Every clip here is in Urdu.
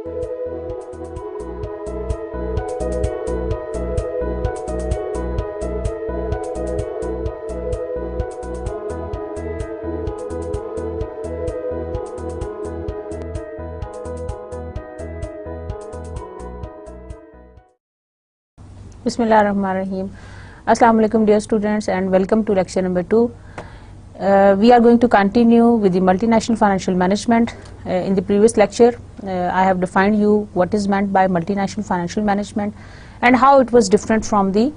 Bismillahirrahmanirrahim. Assalamu alaikum dear students and welcome to lecture number 2. We are going to continue with the multinational financial management. In the previous lecture I have defined you what is meant by multinational financial management and how it was different from the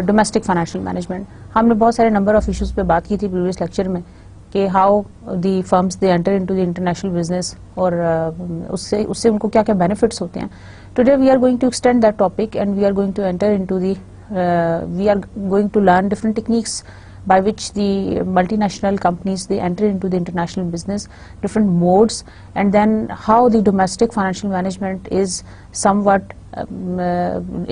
domestic financial management. ہم نے بہت سارے نمبر آف ایشوز پہ بات کی تھی پریویس لیکچر میں کہ how the firms they enter into the international business اور اس سے ان کو کیا کیا بینیفٹس ہوتے ہیں. Today we are going to extend that topic and we are going to enter into the we are going to learn different techniques by which the multinational companies they enter into the international business, different modes, and then how the domestic financial management is somewhat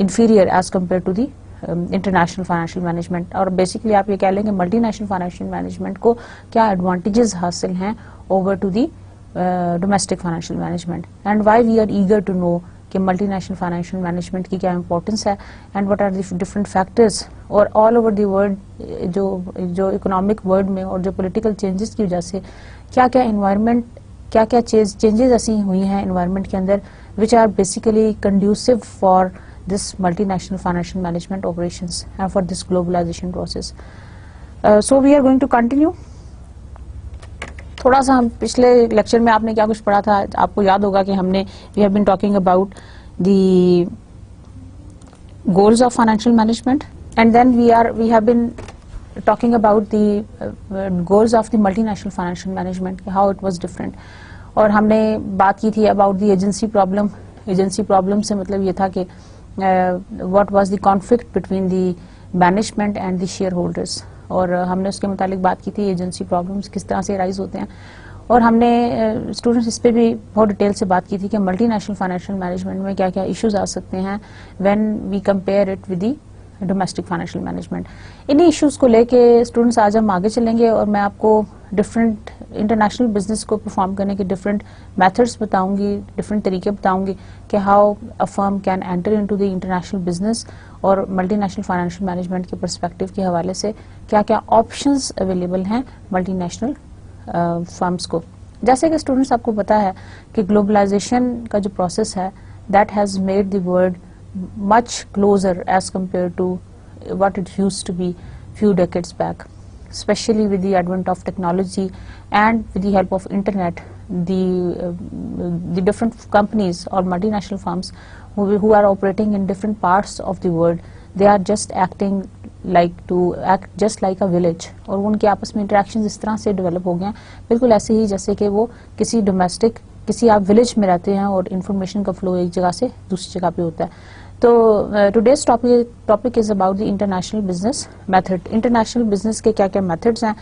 inferior as compared to the international financial management. اور بیسکلی آپ یہ کہہ لیں کہ ملٹی نیشنل فائنینشیل مینجمنٹ کو کیا ایڈوانٹیجز حاصل ہیں over to the domestic financial management and why we are eager to know کہ ملٹی نیشنل فائنینشیل مینجمنٹ کی کیا امپورٹنس ہے and what are the different factors. اور آل اوور دی ورلڈ جو اکنامک ورلڈ میں اور جو پولیٹیکل چینجز کی وجہ سے کیا کیا انوائرمنٹ کیا کیا چینجز ایسی ہوئی ہیں انوائرمنٹ کے اندر which are basically conducive for this multinational financial management operations and for this globalization process. So we are going to continue. تھوڑا سا ہم پچھلے لیکچر میں آپ نے کیا کچھ پڑھا تھا آپ کو یاد ہوگا کہ ہم نے we have been talking about the goals of financial management and then we have been talking about the goals of the multinational financial management, how it was different. اور ہم نے بات کی تھی about the agency problem. Agency problem سے مطلب یہ تھا کہ what was the conflict between the management and the shareholders. اور ہم نے اس کے متعلق بات کی تھی ایجنسی پرابلمس کس طرح سے رائز ہوتے ہیں اور ہم نے اسٹوڈنٹس اس پہ بھی بہت ڈیٹیل سے بات کی تھی کہ ملٹی نیشنل فائنینشیل مینجمنٹ میں کیا کیا ایشوز آ سکتے ہیں when we compare it with the domestic financial management. انہیں ایشوز کو لے کے اسٹوڈنٹس آج ہم آگے چلیں گے اور میں آپ کو ڈفرینٹ انٹرنیشنل بزنس کو پرفارم کرنے کے ڈفرینٹ میتھڈس بتاؤں گی, ڈفرینٹ طریقے بتاؤں گی کہ how a firm can enter into the international business اور ملٹی نیشنل فائنینشیل مینجمنٹ کے پرسپیکٹو کے حوالے سے کیا کیا آپشنس اویلیبل ہیں ملٹی نیشنل فرمس کو. جیسے کہ اسٹوڈنٹس آپ کو پتا ہے کہ گلوبلائزیشن کا جو پروسیس ہے that has made the world much closer as compared to what it used to be few decades back, especially with the advent of technology and with the help of internet. The different companies or multinational firms who are operating in different parts of the world, they are just acting just like a village. اور ان کے آپس میں انٹریکشنز اس طرح سے ڈیولپ ہو گئے ہیں بالکل ایسے ہی جیسے کہ وہ کسی آپ ولیج میں رہتے ہیں اور انفارمیشن کا فلو ایک جگہ سے دوسری جگہ پہ ہوتا ہے. تو today's topic is about the international business method. International business کے کیا کیا میتھڈز ہیں,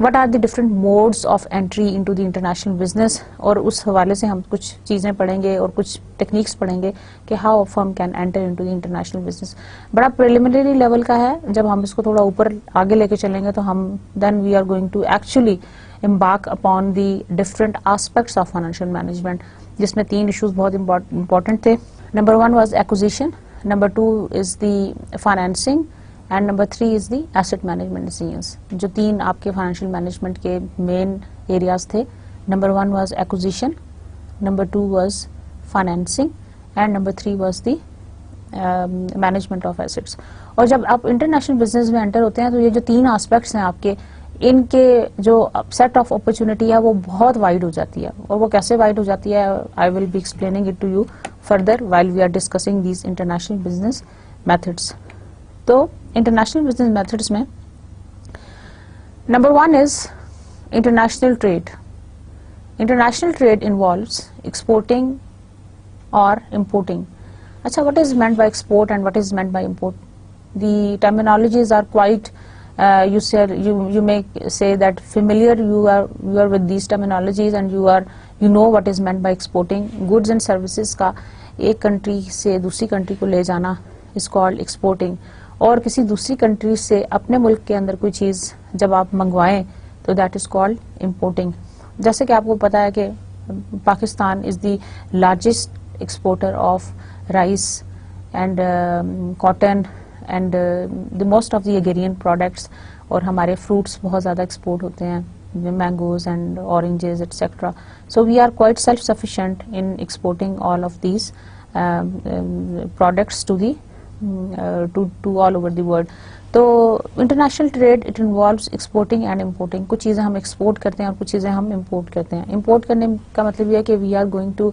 what are the different modes of entry into the international business, اور اس حوالے سے ہم کچھ چیزیں پڑھیں گے اور کچھ ٹیکنیکس پڑھیں گے کہ how firm can enter into the international business. بڑا پریلیمنری لیول کا ہے, جب ہم اس کو تھوڑا اوپر آگے لے کے چلیں گے تو ہم then we are going to actually embark upon the different aspects of financial management, جس میں 3 issues بہت important تھے. Number 1 was acquisition, number 2 is the financing and number 3 is the asset management decisions. جو 3 آپ کے financial management کے main areas تھے. Number 1 was acquisition, number 2 was financing and number 3 was the management of assets. اور جب آپ انٹرنیشنل بزنس میں انٹر ہوتے ہیں تو یہ جو 3 aspects ہیں آپ کے ان کے جو سیٹ آف اپرچونٹی ہے وہ بہت وائڈ ہو جاتی ہے. اور وہ کیسے وائڈ ہو جاتی ہے I will be explaining it to you further while we are discussing these international business methods. تو انٹرنیشنل بزنس میتھڈس میں number 1 is international trade. International trade involves exporting اور امپورٹنگ. اچھا, what is meant by export and what is meant by import? The terminologies are quite you may say that familiar you are with these terminologies and you know what is meant by exporting. goods and services کا ایک کنٹری سے دوسری کنٹری کو لے جانا is called exporting, اور کسی دوسری کنٹری سے اپنے ملک کے اندر کوئی چیز جب آپ منگوائیں تو that is called importing. جیسے کہ آپ کو پتا ہے کہ Pakistan is the largest exporter of rice and cotton and the most of the agrarian products, اور ہمارے fruits بہت زیادہ ایکسپورٹ ہوتے ہیں, mangoes and oranges etc. So we are quite self-sufficient in exporting all of these products to the to all over the world. تو international trade it involves exporting and importing. کچھ چیزیں ہم ایکسپورٹ کرتے ہیں اور کچھ چیزیں ہم امپورٹ کرتے ہیں. امپورٹ کرنے کا مطلب یہ ہے کہ we are going to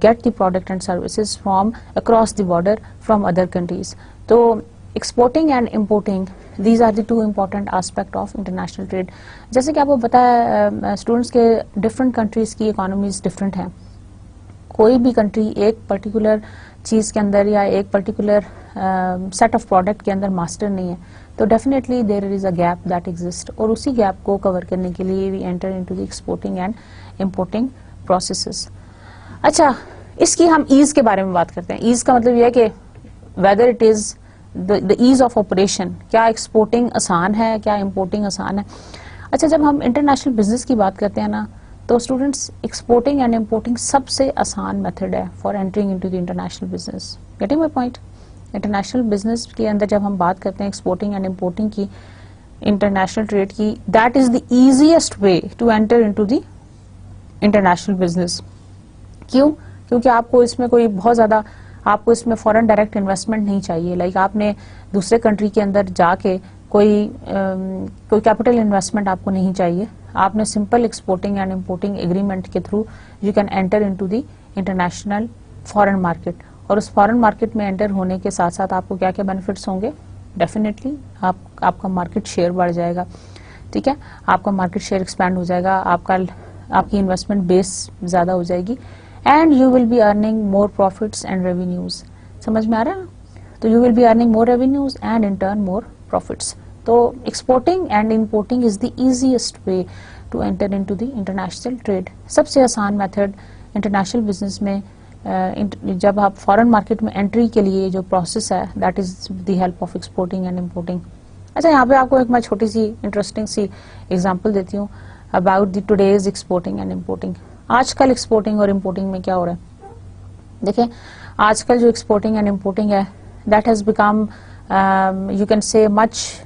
get the product and services from across the border from other countries. تو exporting and importing these are the two important aspect of international trade. جیسے کہ آپ کو پتا ہے اسٹوڈنٹس کے ڈفرینٹ کنٹریز کی اکانومیز ڈفرینٹ ہیں. کوئی بھی کنٹری ایک پرٹیکولر چیز کے اندر یا ایک پرٹیکولر سیٹ آف پروڈکٹ کے اندر ماسٹر نہیں ہے. تو definitely there is a gap that exist, اور اسی گیپ کو کور کرنے کے لیے we enter into the exporting and importing processes. اچھا, اس کی ہم ایز کے بارے میں بات کرتے ہیں. ایز کا مطلب یہ ہے کہ whether it is the as of operation, کیا ایکسپورٹنگ آسان ہے, کیا امپورٹنگ آسان ہے. اچھا, جب ہم انٹرنیشنل بزنس کی بات کرتے ہیں نا, تو اسٹوڈینٹس ایکسپورٹنگ اینڈ امپورٹنگ سب سے آسان میتھڈ ہے for entering into the international business. Getting my point? International business کے اندر جب ہم بات کرتے ہیں ایکسپورٹنگ اینڈ امپورٹنگ کی, انٹرنیشنل ٹریڈ کی, that is the easiest way to enter into the international business. کیوں؟ کیونکہ آپ کو اس میں کوئی بہت زیادہ آپ کو اس میں فورن ڈائریکٹ انویسٹمنٹ نہیں چاہیے. لائک آپ نے دوسرے کنٹری کے اندر جا کے کوئی کیپٹل انویسٹمنٹ آپ کو نہیں چاہیے. آپ نے simple exporting and importing agreement کے through you can enter into the international foreign market. اور اس فورن مارکیٹ میں انٹر ہونے کے ساتھ ساتھ آپ کو کیا کیا بینیفٹس ہوں گے؟ ڈیفینیٹلی آپ کا مارکیٹ شیئر بڑھ جائے گا. ٹھیک ہے, آپ کا مارکیٹ شیئر ایکسپینڈ ہو جائے گا, آپ کی انویسٹمنٹ بیس زیادہ ہو جائے گی, and you will be earning more profits and revenues. سمجھ میں آ رہا ہے؟ تو you will be earning more revenues and in turn more profits. تو exporting and importing is the easiest way to enter into the international trade. سب سے آسان میتھڈ انٹرنیشنل بزنس میں جب آپ فورن مارکیٹ میں انٹری کے لیے جو پروسیس ہے, that is the help of exporting and importing. اچھا, یہاں پہ آپ کو ایک میں چھوٹی سی انٹرسٹنگ سی ایگزامپل دیتی ہوں about the today's exporting and importing. آج کل ایکسپورٹنگ اور امپورٹنگ میں کیا ہو رہا ہے؟ دیکھیں, آج کل جو ایکسپورٹنگ اینڈ امپورٹنگ ہے, that has become you can say much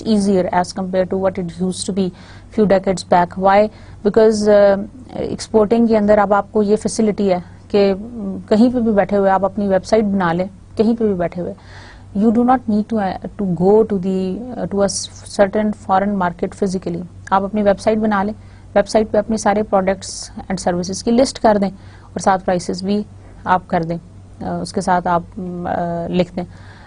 easier as compared to what it used to be few decades back. Why? Because exporting کے اندر اب آپ کو یہ فیسلٹی ہے کہ کہیں پہ بھی بیٹھے ہوئے آپ اپنی ویب سائٹ بنا لیں, کہیں پہ بھی بیٹھے ہوئے. You do not need to go to a certain foreign market physically. آپ اپنی ویب سائٹ بنا لیں, ویب سائٹ پہ اپنے سارے پروڈکٹس اینڈ سروسز کی لسٹ کر دیں اور ساتھ پرائسز بھی آپ کر دیں, اس کے ساتھ آپ لکھ دیں.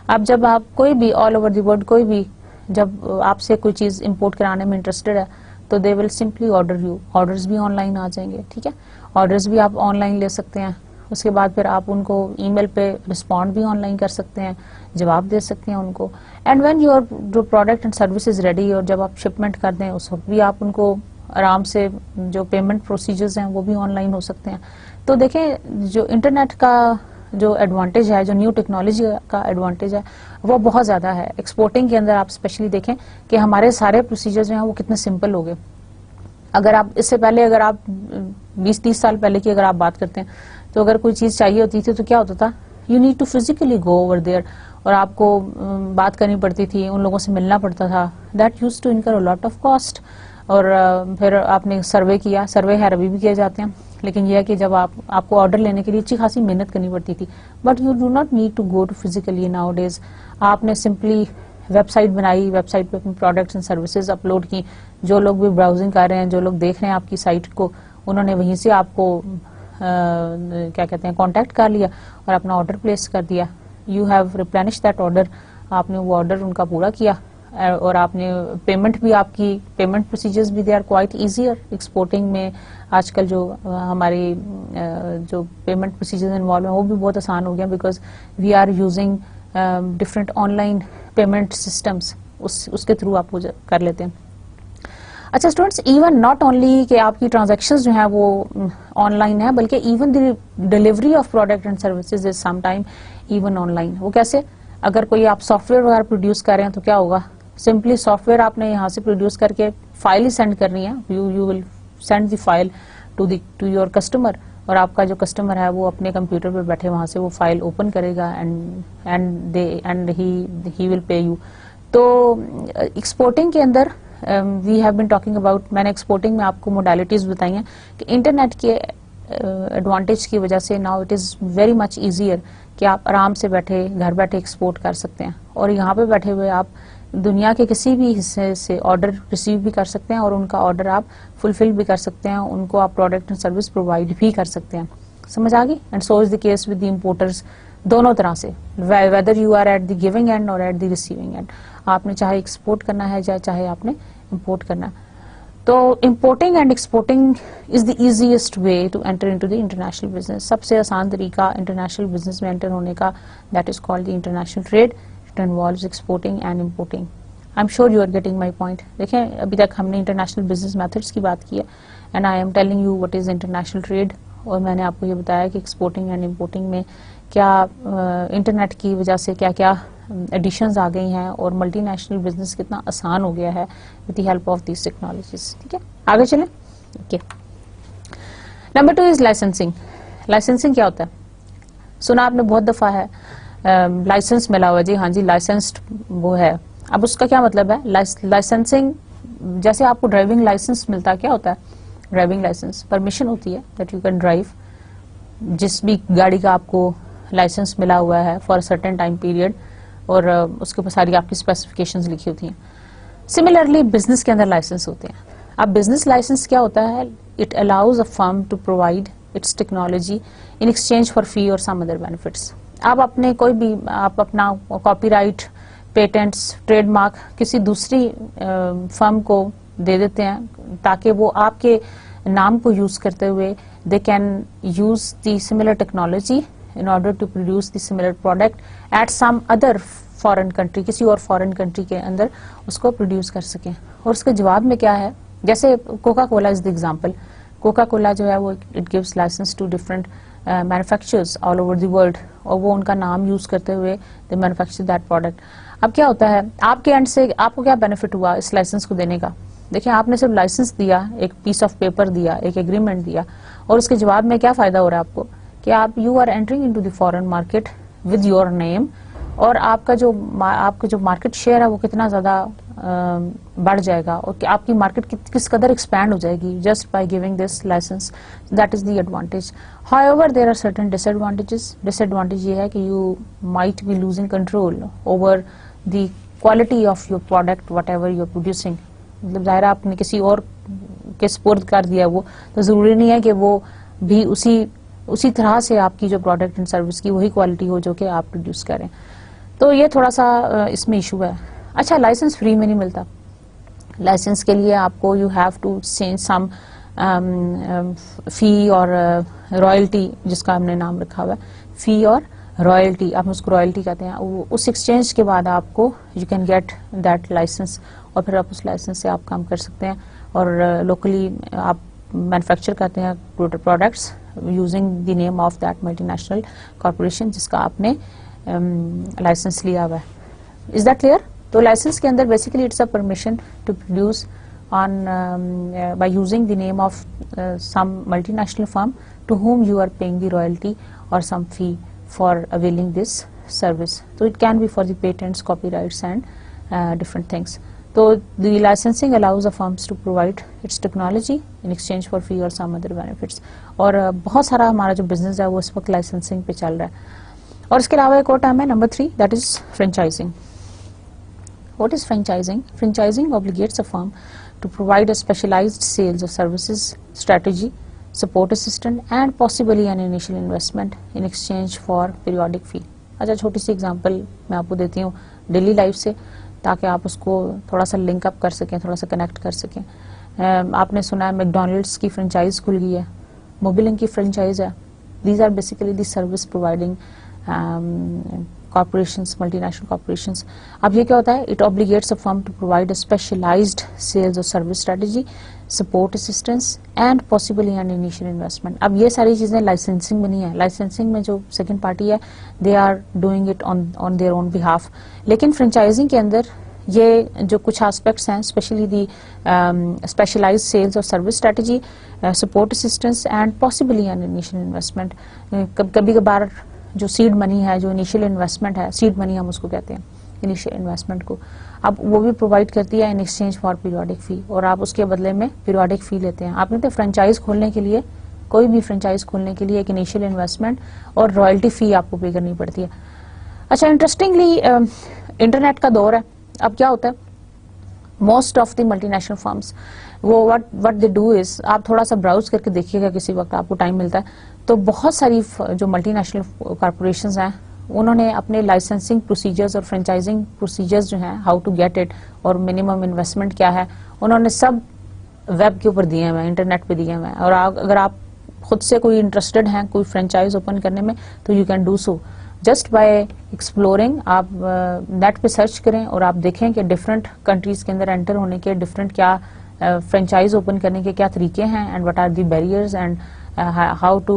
اب جب آپ کوئی بھی آل اوور دی ورلڈ کوئی بھی جب آپ سے کوئی چیز امپورٹ کرانے میں انٹرسٹڈ ہے, تو they will simply order you. Orders بھی آن لائن آ جائیں گے. ٹھیک ہے, آرڈرز بھی آپ آن لائن لے سکتے ہیں. اس کے بعد پھر آپ ان کو ای میل پہ رسپونڈ بھی آن لائن کر سکتے ہیں, جواب دے سکتے ہیں ان کو. اینڈ وین یور جو product and service is ready, اور جب آپ شپمنٹ کر دیں اس وقت بھی آپ ان کو آرام سے جو پیمنٹ پروسیجرز ہیں وہ بھی آن لائن ہو سکتے ہیں. تو دیکھیں, جو انٹرنیٹ کا جو ایڈوانٹیج ہے, جو نیو ٹیکنالوجی کا ایڈوانٹیج ہے, وہ بہت زیادہ ہے. ایکسپورٹنگ کے اندر آپ اسپیشلی دیکھیں کہ ہمارے سارے پروسیجر جو ہیں وہ کتنے سمپل ہو گئے. اگر آپ اس سے پہلے اگر آپ 20-30 سال پہلے کی اگر آپ بات کرتے ہیں, تو اگر کوئی چیز چاہیے ہوتی تھی تو کیا ہوتا تھا؟ You need to physically go over there, اور آپ کو بات کرنی پڑتی تھی, ان لوگوں سے ملنا پڑتا تھا. That used to incur a lot of cost. اور پھر آپ نے سروے کیا, سروے خیر ابھی بھی کیے جاتے ہیں, لیکن یہ ہے کہ جب آپ کو آرڈر لینے کے لیے اچھی خاصی محنت کرنی پڑتی تھی. But you do not need to go to physically nowadays. آپ نے سمپلی ویب سائٹ بنائی, ویب سائٹ پہ اپنے پروڈکٹس اینڈ سروسز اپلوڈ کی. جو لوگ بھی براؤزنگ کر رہے ہیں, جو لوگ دیکھ رہے ہیں آپ کی سائٹ کو, انہوں نے وہیں سے آپ کو کیا کہتے ہیں کانٹیکٹ کر لیا اور اپنا آرڈر پلیس کر دیا. You have replenish that order. آپ نے وہ آرڈر ان کا پورا کیا, اور آپ نے پیمنٹ بھی, آپ کی پیمنٹ پروسیجرز بھی they are quite easier. Exporting میں آج کل جو ہماری جو پیمنٹ پروسیجرز انوالو ہیں وہ بھی بہت آسان ہو گیا, because we are using different online payment systems. اس کے تھرو آپ وہ کر لیتے ہیں. اچھا اسٹوڈینٹس, ایون ناٹ اونلی کہ آپ کی ٹرانزیکشنز جو ہیں وہ آن لائن ہیں, بلکہ even the delivery of product and services is some time even on line. وہ کیسے؟ اگر کوئی آپ سافٹ ویئر وغیرہ پروڈیوس کر رہے ہیں تو کیا ہوگا؟ سمپلی سافٹ ویئر آپ نے یہاں سے پروڈیوس کر کے فائل ہی سینڈ کرنی ہے. You will send the file to your customer. اور آپ کا جو کسٹمر ہے وہ اپنے کمپیوٹر پہ بیٹھے وہاں سے وہ فائل اوپن کرے گا and he will pay you. تو ایکسپورٹنگ کے اندر we have been talking about, میں نے ایکسپورٹنگ میں آپ کو موڈیلٹیز بتائی ہیں کہ انٹرنیٹ کے ایڈوانٹیج کی وجہ سے now it is very much easier کہ آپ آرام سے بیٹھے گھر بیٹھے ایکسپورٹ کر سکتے ہیں, اور یہاں پہ بیٹھے ہوئے آپ دنیا کے کسی بھی حصے سے آرڈر ریسیو بھی کر سکتے ہیں اور ان کا آرڈر آپ فلفل بھی کر سکتے ہیں, ان کو آپ پروڈکٹ اینڈ سروس پرووائڈ بھی کر سکتے ہیں. سمجھ آ گئی؟ And so is the case with the importers, دونوں طرح سے, whether you are at the giving end اور ایٹ دی ریسیونگ اینڈ, آپ نے چاہے ایکسپورٹ کرنا ہے چاہے آپ نے امپورٹ کرنا ہے. تو importing and exporting is the easiest way to enter into the international business. سب سے آسان طریقہ انٹرنیشنل بزنس میں انٹر ہونے کا, that is called the international trade. It involves exporting and importing. I am sure you are getting my point. دیکھیں ابھی تک ہم نے انٹرنیشنل بزنس میتھڈس کی بات کی ہے, and I am telling you what is international trade, اور میں نے آپ کو یہ بتایا کہ ایکسپورٹنگ اینڈ امپورٹنگ میں کیا انٹرنیٹ کی وجہ سے کیا کیا ایڈیشنز آ گئی ہیں اور ملٹی نیشنل بزنس کتنا آسان ہو گیا ہے with the help of these technologies. ٹھیک ہے, آگے چلیں. Okay, number 2 is licensing. Licensing کیا ہوتا ہے؟ سنا آپ نے بہت دفعہ ہے لائسنس ملا ہوا, جی ہاں جی لائسنسڈ وہ ہے. اب اس کا کیا مطلب ہے؟ لائسنسنگ جیسے آپ کو ڈرائیونگ لائسنس ملتا ہے, کیا ہوتا ہے ڈرائیونگ لائسنس؟ پرمیشن ہوتی ہے دیٹ یو کین ڈرائیو. جس بھی گاڑی کا آپ کو لائسنس ملا ہوا ہے فار سرٹن ٹائم پیریڈ, اور اس کے اوپر ساری آپ کی اسپیسیفکیشنز لکھی ہوتی ہیں. سملرلی بزنس کے اندر لائسنس ہوتے ہیں. اب بزنس لائسنس کیا ہوتا ہے؟ It allows a firm to provide its technology in exchange for fee or some other benefits. آپ اپنے کوئی بھی آپ اپنا copyright, patents, trademark کسی دوسری فرم کو دے دیتے ہیں تاکہ وہ آپ کے نام کو یوز کرتے ہوئے they can use the similar technology in order to produce the similar product at some other foreign country, کسی اور فورن کنٹری کے اندر اس کو پروڈیوس کر سکیں. اور اس کے جواب میں کیا ہے؟ جیسے Coca Cola is the example. Coca Cola جو ہے وہ it gives license to different manufacturers all over the world, اور وہ ان کا نام یوز کرتے ہوئے دے مینوفیکچر دیٹ پروڈکٹ. اب کیا ہوتا ہے آپ کے اینڈ سے آپ کو کیا بینیفٹ ہوا اس لائسنس کو دینے کا؟ دیکھیں آپ نے صرف لائسنس دیا, ایک پیس آف پیپر دیا, ایک ایگریمنٹ دیا, اور اس کے جواب میں کیا فائدہ ہو رہا ہے آپ کو کہ آپ you are entering into the foreign market with your name, اور آپ کا جو مارکیٹ شیئر ہے وہ کتنا زیادہ بڑھ جائے گا, اور کہ آپ کی مارکیٹ کس قدر ایکسپینڈ ہو جائے گی just by giving this license. That is the advantage. However, there are certain disadvantages. Disadvantage یہ ہے کہ you might be losing control over the quality of your product, whatever you're producing. مطلب ظاہر آپ نے کسی اور کے سپرد کر دیا وہ, تو ضروری نہیں ہے کہ وہ بھی اسی طرح سے آپ کی جو پروڈکٹ اینڈ سروس کی وہی کوالٹی ہو جو کہ آپ پروڈیوس کریں. تو یہ تھوڑا سا اس میں ایشو ہے. اچھا, لائسنس فری میں نہیں ملتا. لائسنس کے لیے آپ کو you have to change some fee or royalty, جس کا ہم نے نام رکھا ہوا ہے فی اور رائلٹی, آپ اس کو رائلٹی کہتے ہیں. اس ایکسچینج کے بعد آپ کو you can get that license, اور پھر آپ اس لائسنس سے آپ کام کر سکتے ہیں, اور لوکلی آپ مینوفیکچر کرتے ہیں products using the name of that multinational corporation جس کا آپ نے لائسنس لیا ہوا ہے. Is that clear? تو لائسنس کے اندر basically it's a permission to produce on by using the name of some multinational firm to whom you are paying the royalty or some fee for availing this service. So it can be for the patents, copyrights and different things. So the licensing allows the firms to provide its technology in exchange for fee or some other benefits. اور بہت سارا ہمارا جو بزنس ہے وہ اس وقت لائسنسنگ پہ چل رہا ہے. اور اس کے علاوہ ایک اور ٹرم ہے number 3, that is franchising. What is franchising? Franchising obligates a firm to provide a specialized sales or services strategy, support assistant and possibly an initial investment in exchange for periodic fee. اچھا, چھوٹی سی ایگزامپل میں آپ کو دیتی ہوں ڈیلی لائف سے تاکہ آپ اس کو تھوڑا سا لنک اپ کر سکیں, تھوڑا سا کنیکٹ کر سکیں. آپ نے سنا ہے میک ڈونلڈس کی فرنچائز کھل گئی ہے, موبیلنگ کی فرنچائز ہے. These are basically the service providing corporations, multinational corporations. اب یہ کیا ہوتا ہے؟ It obligates a firm to provide a specialized sales or service strategy, support assistance and possibly an initial investment. اب یہ ساری چیزیں لائسنسنگ میں نہیں ہے. لائسنسنگ میں جو سیکنڈ پارٹی ہے they are doing it on their own behalf. لیکن فرنچائزنگ کے اندر یہ جو کچھ آسپیکٹس ہیں اسپیشلی دی اسپیشلائز سیلز اور service strategy, support assistance and possibly an initial investment. کبھی کبھار جو سیڈ منی ہے, جو انیشیل انویسٹمنٹ ہے, سیڈ منی ہم اس کو کہتے ہیں انیشیل انویسٹمنٹ کو, اب وہ بھی پرووائڈ کرتی ہے ان ایکسچینج فار پیریوڈک فی, اور آپ اس کے بدلے میں پیریوڈک فی لیتے ہیں. آپ نے تو فرینچائز کھولنے کے لیے, کوئی بھی فرینچائز کھولنے کے لیے ایک انیشیل انویسٹمنٹ اور رائلٹی فی آپ کو پے کرنی پڑتی ہے. اچھا, انٹرسٹنگلی انٹرنیٹ کا دور ہے. اب کیا ہوتا ہے, most of the multi national firms وہ وٹ دے ڈو از, آپ تھوڑا سا براؤز کر کے دیکھیے گا کسی وقت آپ کو ٹائم ملتا ہے, تو بہت ساری جو ملٹی نیشنل کارپوریشنز ہیں انہوں نے اپنے لائسنسنگ پروسیجرز اور فرینچائزنگ پروسیجرز جو ہیں, ہاؤ ٹو گیٹ اٹ اور منیمم انویسٹمنٹ کیا ہے, انہوں نے سب ویب کے اوپر دیے ہوئے ہیں, انٹرنیٹ پہ دیے ہوئے ہیں. اور اگر آپ خود سے کوئی انٹرسٹڈ ہیں کوئی فرینچائز اوپن کرنے میں, تو you can do so just by exploring. آپ نیٹ پہ سرچ کریں اور آپ دیکھیں کہ ڈفرینٹ کنٹریز کے اندر انٹر ہونے کے ڈفرینٹ کیا فرینچائز اوپن کرنے کے کیا طریقے ہیں, and what are the barriers and how to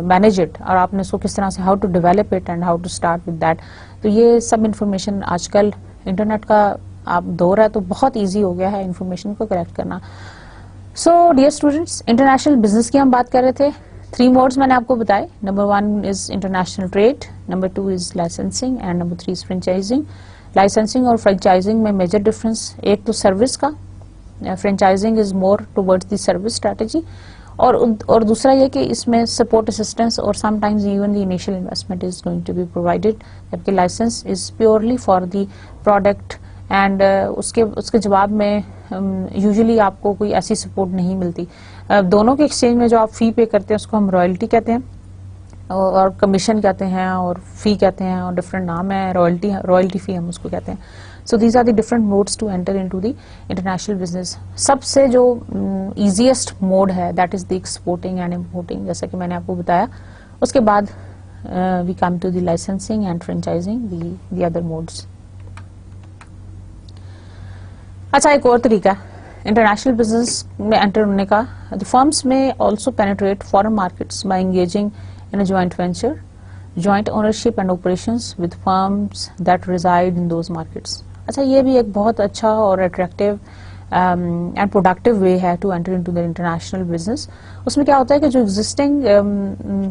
manage it, اور آپ نے اس کو کس طرح سے how to develop it and how to start with that. تو یہ سب انفارمیشن آج کل انٹرنیٹ کا آپ دور ہے تو بہت ایزی ہو گیا ہے انفارمیشن کو کلیکٹ کرنا. So dear students, international business کی ہم بات کر رہے تھے. 3 موڈز میں نے آپ کو بتائے. Number 1 is international trade, number 2 is licensing, and number 3 is franchising. Licensing اور فرینچائزنگ میں میجر ڈفرنس, ایک تو سروس کا, franchising is more towards the service strategy, اور دوسرا یہ کہ اس میں سپورٹ اسسٹنس اور sometimes even the initial investment is going to be provided, جبکہ license is purely for the product. And اس کے جواب میں یوزلی آپ کو کوئی ایسی سپورٹ نہیں ملتی. دونوں کے ایکسچینج میں جو آپ فی پے کرتے ہیں اس کو ہم رائلٹی کہتے ہیں, اور کمیشن کہتے ہیں, اور فی کہتے ہیں, اور ڈفرینٹ نام ہے, رائلٹی فی ہم اس کو کہتے ہیں. So these are the different modes to enter into the international business. سب سے جو ایزیسٹ موڈ ہے that is the exporting and importing, جیسا کہ میں نے آپ کو بتایا. اس کے بعد we come to the licensing and franchising, the other modes. اچھا, ایک اور طریقہ انٹرنیشنل بزنس میں انٹر ہونے کا. دی فرمس میں also penetrate foreign markets by engaging in a joint venture, joint ownership and operations with firms that reside in those markets. اچھا, یہ بھی ایک بہت اچھا اور اٹریکٹیو اینڈ پروڈکٹیو وے ہے to enter into the international business. اس میں کیا ہوتا ہے کہ جو ایگزسٹنگ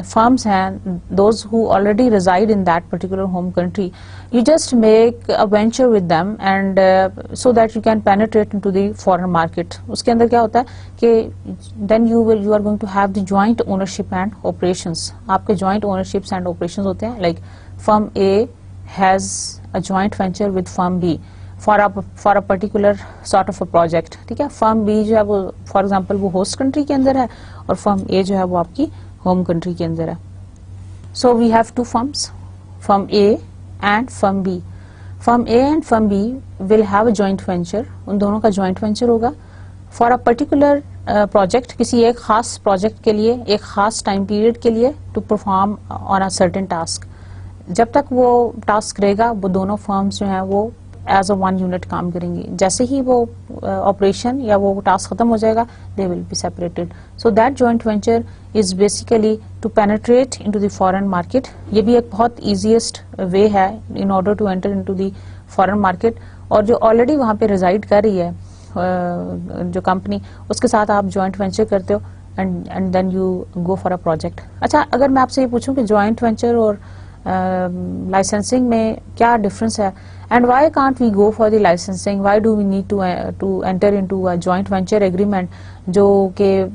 فرمس ہیں, those who already reside in that particular home country, you just make a venture with them and so that you can penetrate into the foreign market. اس کے اندر کیا ہوتا ہے کہ then you are going to have the joint ownership and operations. آپ کے joint ownerships and operations ہوتے ہیں, like firm A has a joint venture with firm B for a particular sort of a project. ٹھیک ہے, firm B جو ہے وہ for example وہ host country کے اندر ہے, اور firm A جو ہے وہ آپ کی home country کے اندر ہے. So we have 2 firms, firm A and firm B. Firm A and firm B will have a joint venture. ان دونوں کا joint venture ہوگا for a particular project, کسی ایک خاص پروجیکٹ کے لیے, ایک خاص ٹائم پیریڈ کے لیے, to perform on a certain task. جب تک وہ ٹاسک رہے گا وہ دونوں فرمز جو ہیں وہ ایز اے 1 یونٹ کام کریں گی. جیسے ہی وہ آپریشن یا وہ ٹاسک ختم ہو جائے گا, they will be separated. So that joint venture is basically to penetrate into the foreign market. یہ بھی ایک بہت easiest way ہے in order to enter into the foreign market. اور جو already وہاں پہ reside کر رہی ہے جو کمپنی, اس کے ساتھ آپ joint venture کرتے ہو and then you go for a project. اچھا, اگر میں آپ سے یہ پوچھوں کہ joint venture اور لائسنسنگ میں کیا ڈفرنس ہے, and why can't we go for the licensing, why do we need to enter into a joint venture agreement, جو کہ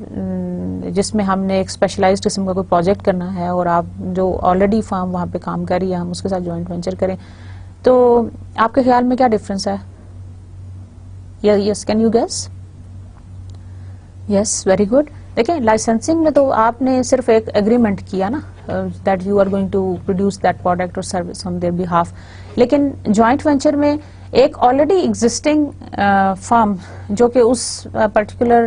جس میں ہم نے ایک اسپیشلائزڈ قسم کا کوئی پروجیکٹ کرنا ہے, اور آپ جو آلریڈی فرم وہاں پہ کام کر رہی ہے ہم اس کے ساتھ جوائنٹ وینچر کریں. تو آپ کے خیال میں کیا ڈفرنس ہے؟ Yes, can you guess? Yes, very good. دیکھیں, لائسنسنگ میں تو آپ نے صرف ایک اگریمنٹ کیا نا, that you are going to produce that product or service on their behalf. لیکن جوائنٹ وینچر میں ایک آلریڈی ایگزسٹنگ فرم جو کہ اس پرٹیکولر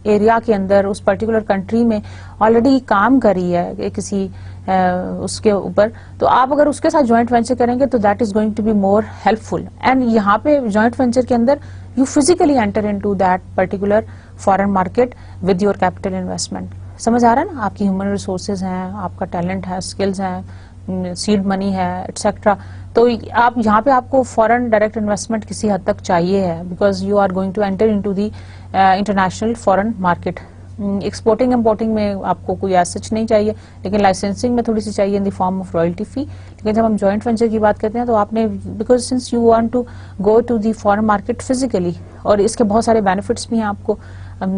ایریا کے اندر, اس پرٹیکولر کنٹری میں آلریڈی کام کر رہی ہے کسی اس کے اوپر, تو آپ اگر اس کے ساتھ جوائنٹ وینچر کریں گے تو that is going to be more helpful. اینڈ یہاں پہ جوائنٹ وینچر کے اندر you physically enter into that particular foreign market with your capital investment. سمجھ آ رہا ہے نا, آپ کی ہیومن ریسورسز ہیں, آپ کا ٹیلنٹ ہے, اسکلز ہیں, سیڈ منی ہے, ایٹسٹرا. تو آپ یہاں پہ آپ کو فورن ڈائریکٹ انویسٹمنٹ کسی حد تک چاہیے ہے, because you are going to enter into the international foreign market. Exporting importing میں آپ کو کوئی ایز سچ نہیں چاہیے, لیکن لائسنسنگ میں تھوڑی سی چاہیے ان دی فارم آف رائلٹی فی. لیکن جب ہم جوائنٹ وینچر کی بات کرتے ہیں تو آپ نے, because since you want to go to the foreign market physically, اور اس کے بہت سارے بینیفٹس بھی ہیں آپ کو.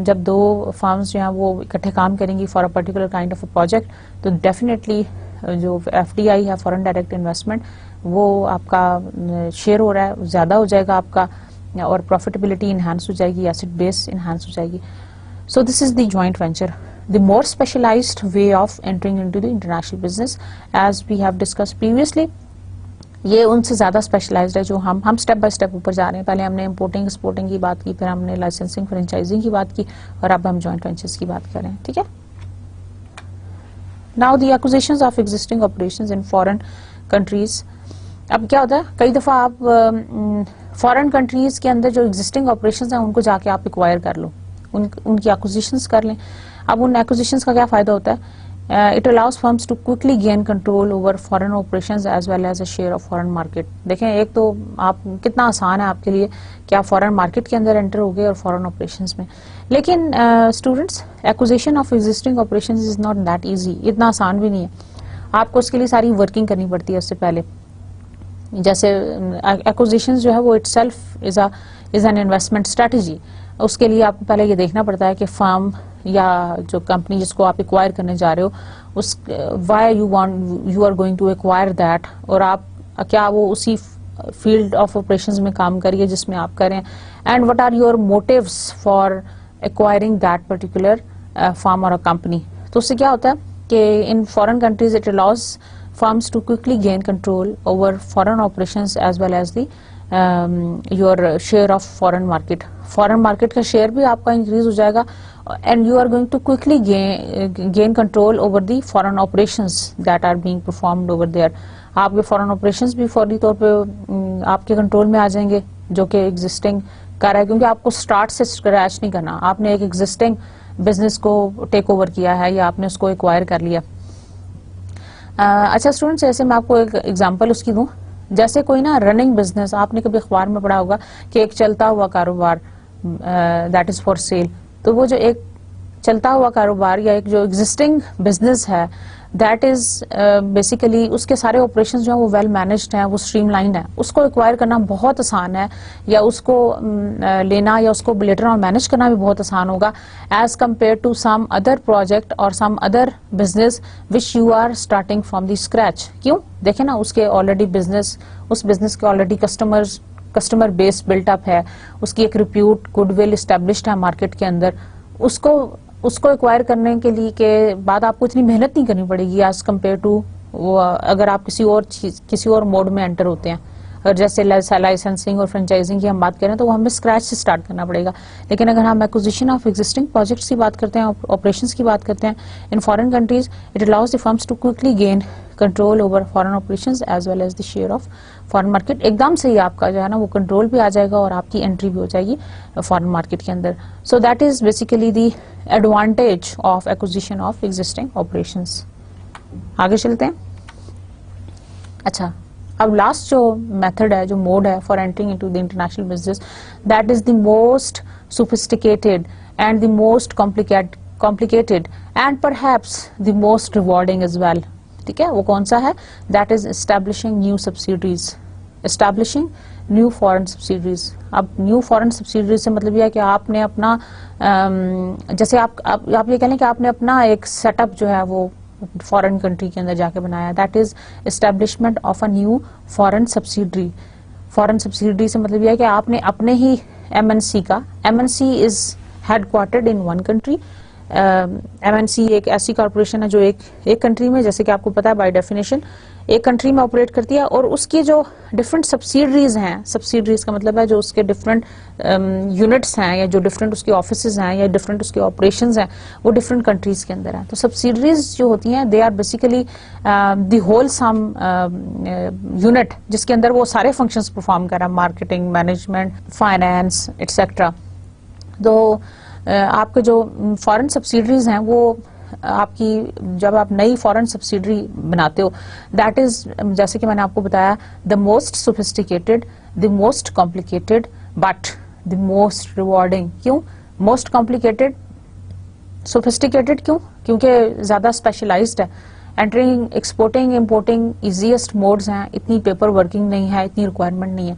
جب دو فارمز جو ہیں وہ اکٹھے کام کریں گی for a particular kind of a project, تو ڈیفینیٹلی جو ایف ڈی آئی ہے فورن ڈائریکٹ انویسٹمنٹ, وہ آپ کا شیئر ہو رہا ہے زیادہ ہو جائے گا آپ کا, اور پروفیٹیبلٹی انہانس ہو جائے گی, ایسٹ بیس انہانس ہو جائے گی. So this is the joint venture, the more specialized way of entering into the international business, as we have discussed previously. یہ ان سے زیادہ اسپیشلائزڈ ہے جو ہم اسٹیپ بائی اسٹیپ اوپر جا رہے ہیں. پہلے ہم نے امپورٹنگ ایکسپورٹنگ کی بات کی, پھر ہم نے لائسنسنگ فرینچائزنگ کی بات کی, اور اب ہم جوائنٹ وینچرز کی بات کر رہے ہیں. ٹھیک ہے. Now the acquisitions of existing operations in foreign countries. اب کیا ہوتا ہے, کئی دفعہ آپ فورن کنٹریز کے اندر جو ایگزسٹنگ آپریشنز ہیں ان کو جا کے آپ ایکوائر کر لو, ان کی ایکوزیشنز کر لیں. اب ان ایکوزیشنز کا کیا فائدہ ہوتا ہے, it allows firms to quickly gain control over foreign operations as well as a share of foreign market. دیکھیں ایک تو آپ کتنا آسان ہے آپ کے لیے کہ آپ فورن مارکیٹ کے اندر انٹر ہو گئے اور فورن آپریشنز میں. لیکن students, acquisition of existing operations is not that easy, اتنا آسان بھی نہیں ہے. آپ کو اس کے لیے ساری ورکنگ کرنی پڑتی ہے اس سے پہلے. جیسے ایکوزیشنز جو ہے وہ itself is an investment strategy. اس کے لیے آپ کو پہلے یہ دیکھنا پڑتا ہے کہ فرم یا جو کمپنی جس کو آپ ایکوائر کرنے جا رہے ہو, اس why you are going to acquire that, اور آپ کیا وہ اسی فیلڈ آف آپریشنز میں کام کریے جس میں آپ کریں, and what are your motives for acquiring that particular firm اور کمپنی. تو اس سے کیا ہوتا ہے کہ in foreign countries it allows firms to quickly gain control over foreign operations as well as the your share of foreign market. Foreign market کا share بھی آپ کا increase ہو جائے گا, and you are going to quickly gain control over the foreign operations that are being performed over there. آپ کے foreign operations بھی فوری طور پہ آپ کے کنٹرول میں آ جائیں گے جو کہ ایگزسٹنگ کر رہا ہے, کیونکہ آپ کو اسٹارٹ سے اسکریچ نہیں کرنا, آپ نے ایک ایگزسٹنگ بزنس کو ٹیک اوور کیا ہے یا آپ نے اس کو ایکوائر کر لیا. اچھا اسٹوڈنٹس, جیسے میں آپ کو ایک ایگزامپل اس کی دوں, جیسے کوئی نا رننگ بزنس, آپ نے کبھی اخبار میں پڑھا ہوگا کہ ایک چلتا ہوا کاروبار دیٹ از فار سیل. تو وہ جو ایک چلتا ہوا کاروبار یا ایک جو ایگزسٹنگ بزنس ہے, دیٹ از بیسیکلی اس کے سارے آپریشنز جو ہیں وہ ویل مینجڈ ہیں, وہ اسٹریم لائنڈ ہیں. اس کو ایکوائر کرنا بہت آسان ہے, یا اس کو لینا یا اس کو لیٹر آن مینج کرنا بھی بہت آسان ہوگا as compare to some other project اور some other business which you are starting from the scratch. کیوں؟ دیکھیں نا, اس کے آلریڈی اس بزنس کے already customer base built up ہے, اس کی ایک ریپیوٹ گڈ ول اسٹیبلشڈ ہے مارکیٹ کے اندر. اس کو ایکوائر کرنے کے لیے کے بعد آپ کو اتنی محنت نہیں کرنی پڑے گی ایز کمپیئر ٹو اگر آپ کسی اور موڈ میں انٹر ہوتے ہیں. اور جیسے لائسنسنگ اور فرینچائزنگ کی ہم بات کریں تو وہ ہمیں اسکریچ سے اسٹارٹ کرنا پڑے گا. لیکن اگر ہم ایکوزیشن آف ایگزسٹنگ پروجیکٹس کی بات کرتے ہیں, آپریشنس کی بات کرتے ہیں in foreign countries, it allows the firms to quickly gain control over foreign operations as well as the share of foreign market. ایک دم سے ہی آپ کا جو ہے نا وہ کنٹرول بھی آ جائے گا اور آپ کی انٹری بھی ہو جائے گی فارن مارکیٹ کے اندر. So that is basically the advantage of acquisition of existing operations. آگے چلتے ہیں. اچھا, اب لاسٹ جو میتھڈ ہے, جو موڈ ہے for entering into the international business, that is the most sophisticated and the most complicated and perhaps the most rewarding as well. ٹھیک ہے, وہ کون سا ہے؟ That is establishing new subsidiaries. Establishing new foreign subsidiaries. اب نیو فورن سبسیڈریز سے مطلب یہ ہے کہ آپ نے اپنا جیسے آپ یہ کہہ لیں کہ آپ نے اپنا ایک سیٹ اپ جو ہے وہ فورن کنٹری کے اندر جا کے بنایا. That is establishment of a new foreign subsidiary. Foreign subsidiary سے مطلب یہ ہے کہ آپ نے اپنے ہی ایم این سی کا, M N C is headquartered in one country. M N C ایک ایسی کارپوریشن ہے جو ایک کنٹری میں, جیسے کہ آپ کو پتا ہے بائی ڈیفینیشن ایک کنٹری میں آپریٹ کرتی ہے, اور اس کی جو ڈفرینٹ سبسیڈریز ہیں, سبسیڈریز کا مطلب ہے جو اس کے ڈفرینٹ یونٹس ہیں یا جو ڈفرینٹ اس کے آفیسز ہیں یا ڈفرینٹ اس کے آپریشنز ہیں وہ ڈفرینٹ کنٹریز کے اندر ہیں. تو سبسیڈریز جو ہوتی ہیں they are basically the whole some unit جس کے اندر وہ سارے فنکشنز پرفارم کر رہا ہے, مارکیٹنگ, مینجمنٹ, فائنینس ایٹسٹرا. تو آپ کے جو فارن سبسیڈریز ہیں وہ آپ کی جب آپ نئی فورن سبسیڈری بناتے ہو, دیٹ از جیسے کہ میں نے آپ کو بتایا the most sophisticated, the most complicated but the most rewarding. کیوں موسٹ کمپلیکیٹڈ سوفسٹیکیٹڈ؟ کیوں؟ کیونکہ زیادہ اسپیشلائزڈ ہے. Entering exporting importing easiest modes ہیں, اتنی پیپر ورکنگ نہیں ہے, اتنی ریکوائرمنٹ نہیں ہے.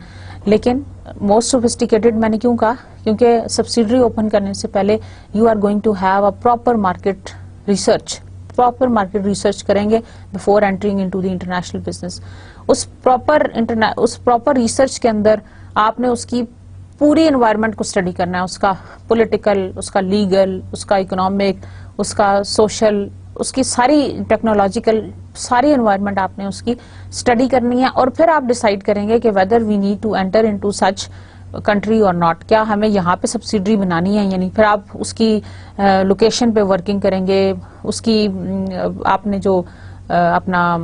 لیکن موسٹ سوفسٹیکیٹڈ میں نے کیوں کہا؟ کیونکہ سبسیڈری اوپن کرنے سے پہلے you are going to have a proper market research, proper market research کریں گے before entering into the international business. اس پراپر ریسرچ کے اندر آپ نے اس کی پوری انوائرمنٹ کو اسٹڈی کرنا ہے, اس کا پولیٹیکل, اس کا لیگل, اس کا اکنامک, اس کا سوشل, اس کی ساری ٹیکنالوجیکل ساری انوائرمنٹ آپ نے اس کی اسٹڈی کرنی ہے, اور پھر آپ ڈیسائیڈ کریں گے کہ whether we need to enter into such country or not. کیا ہمیں یہاں پہ سبسیڈری بنانی ہے یا نہیں. پھر آپ اس کی لوکیشن پہ ورکنگ کریں گے, اس کی آپ نے جو اپنا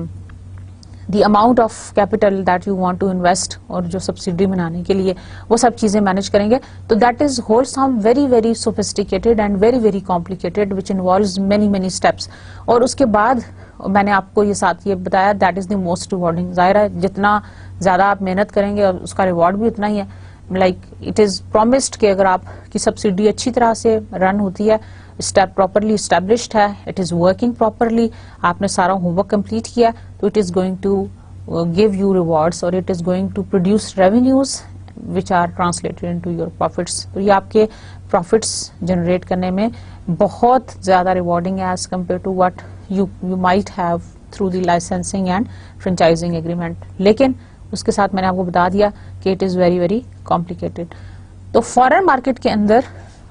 the amount of capital that you want to invest اور جو سبسیڈری بنانے کے لیے وہ سب چیزیں مینج کریں گے. تو that is whole some very very sophisticated and very very complicated which involves many many steps. اور اس کے بعد میں نے آپ کو یہ ساتھ یہ بتایا that is the most rewarding. ظاہر ہے جتنا زیادہ آپ محنت کریں گے اس کا ریوارڈ بھی اتنا ہی ہے. لائک اٹ از پرومسڈ کہ اگر آپ کی سبسیڈری اچھی طرح سے رن ہوتی ہے, پراپرلی اسٹیبلشڈ ہے, اٹ از ورکنگ پراپرلی, آپ نے سارا ہوم ورک کمپلیٹ کیا, تو it is going to give you rewards or it is going to produce revenues which are translated into your profits. تو یہ آپ کے profits generate کرنے میں بہت زیادہ rewarding ہے as compared to what you might have through the licensing and franchising agreement. لیکن اس کے ساتھ میں نے آپ کو بتا دیا کہ it is very very complicated. تو foreign market کے اندر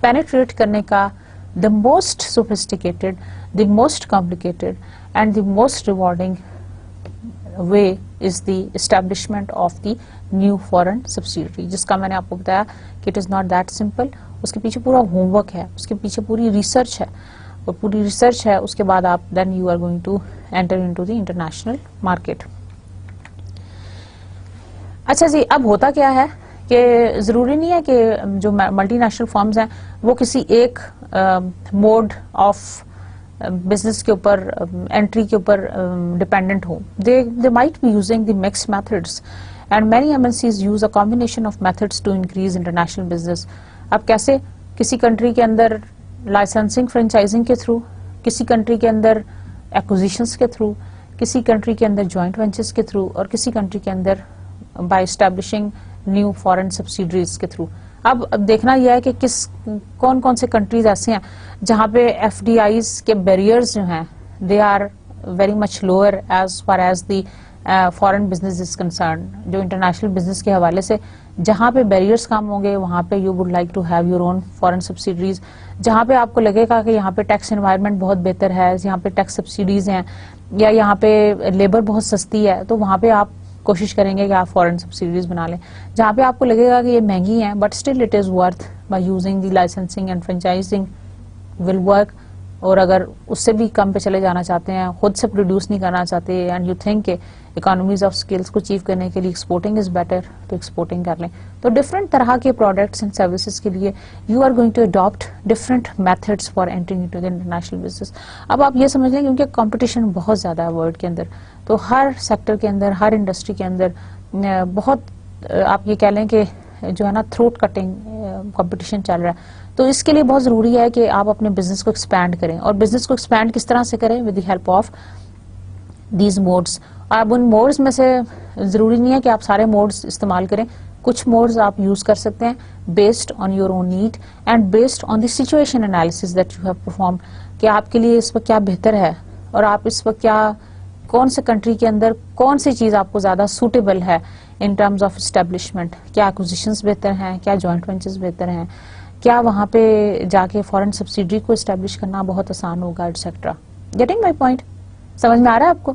penetrate کرنے کا the most sophisticated, the most complicated and the most rewarding way is the establishment of the new foreign subsidiary, جس کا میں نے آپ کو بتایا کہ it is not that simple. اس کے پیچھے پورا ہوم ورک ہے, اس کے پیچھے پوری ریسرچ ہے, اور پوری ریسرچ ہے اس کے بعد آپ then you are going to enter into the international market. اچھا جی, اب ہوتا کیا ہے کہ ضروری نہیں ہے کہ جو ملٹی نیشنل فرمز ہیں وہ کسی ایک موڈ آف بزنس کے اوپر انٹری کے اوپر ڈپینڈنٹ ہوں. they might be using the mixed methods and many MNCs use a combination of methods to increase international business. اب کیسے؟ کسی کنٹری کے اندر لائسنسنگ فرینچائزنگ کے تھرو, کسی کنٹری کے اندر ایکوزیشنز کے تھرو, کسی کنٹری کے اندر جوائنٹ وینچرز کے تھرو, اور کسی کنٹری کے اندر by establishing new foreign subsidiaries کے تھرو. اب دیکھنا یہ ہے کہ کون کون سے کنٹریز ایسے ہیں جہاں پہ ایف ڈی آئیز کے بیریئرز جو ہیں they are very much lower as far as the foreign business is concern. جو انٹرنیشنل بزنس کے حوالے سے جہاں پہ بیریئرز کم ہوں گے وہاں پہ you would like to have your own foreign subsidiaries. جہاں پہ آپ کو لگے گا کہ یہاں پہ ٹیکس انوائرمنٹ بہت بہتر ہے, یہاں پہ ٹیکس سبسیڈیز ہیں, یا یہاں پہ لیبر بہت سستی ہے, تو وہاں پہ آپ کوشش کریں گے کہ آپ فورن سبسیڈیز بنا لیں. جہاں پہ آپ کو لگے گا کہ یہ مہنگی ہیں but still it is worth by using the licensing and franchising will work, اور اگر اس سے بھی کم پہ چلے جانا چاہتے ہیں, خود سے پروڈیوس نہیں کرنا چاہتے, اینڈ یو تھنک کہ اکانومیز آف اسکلس کو اچیو کرنے کے لیے ایکسپورٹنگ از بیٹر, تو ایکسپورٹنگ کر لیں. تو ڈفرنٹ طرح کے پروڈکٹس اینڈ سروسز کے لیے you are going to adapt different methods for entering into the international business. اب آپ یہ سمجھ لیں کیونکہ کمپٹیشن بہت زیادہ ہے ورلڈ کے اندر, تو ہر سیکٹر کے اندر, ہر انڈسٹری کے اندر بہت آپ یہ کہہ لیں کہ جو ہے نا تھروٹ کٹنگ کمپٹیشن چل رہا ہے. تو اس کے لیے بہت ضروری ہے کہ آپ اپنے بزنس کو ایکسپینڈ کریں, اور بزنس کو ایکسپینڈ کس طرح سے کریں؟ With the help of these modes. اب ان موڈس میں سے ضروری نہیں ہے کہ آپ سارے موڈس استعمال کریں, کچھ موڈز آپ یوز کر سکتے ہیں based on your own need and based on the situation analysis that you have perform, کہ آپ کے لیے اس وقت کیا بہتر ہے, اور آپ اس وقت کیا کون سے کنٹری کے اندر کون سی چیز آپ کو زیادہ سوٹیبل ہے ان ٹرمز آف اسٹیبلشمنٹ. کیا ایکوزیشنز بہتر ہیں, کیا جوائنٹ وینچرز بہتر ہیں, کیا وہاں پہ جا کے فورن سبسیڈری کو اسٹیبلش کرنا بہت آسان ہوگا, ایٹسیٹرا. Getting my point? سمجھ میں آ رہا ہے آپ کو؟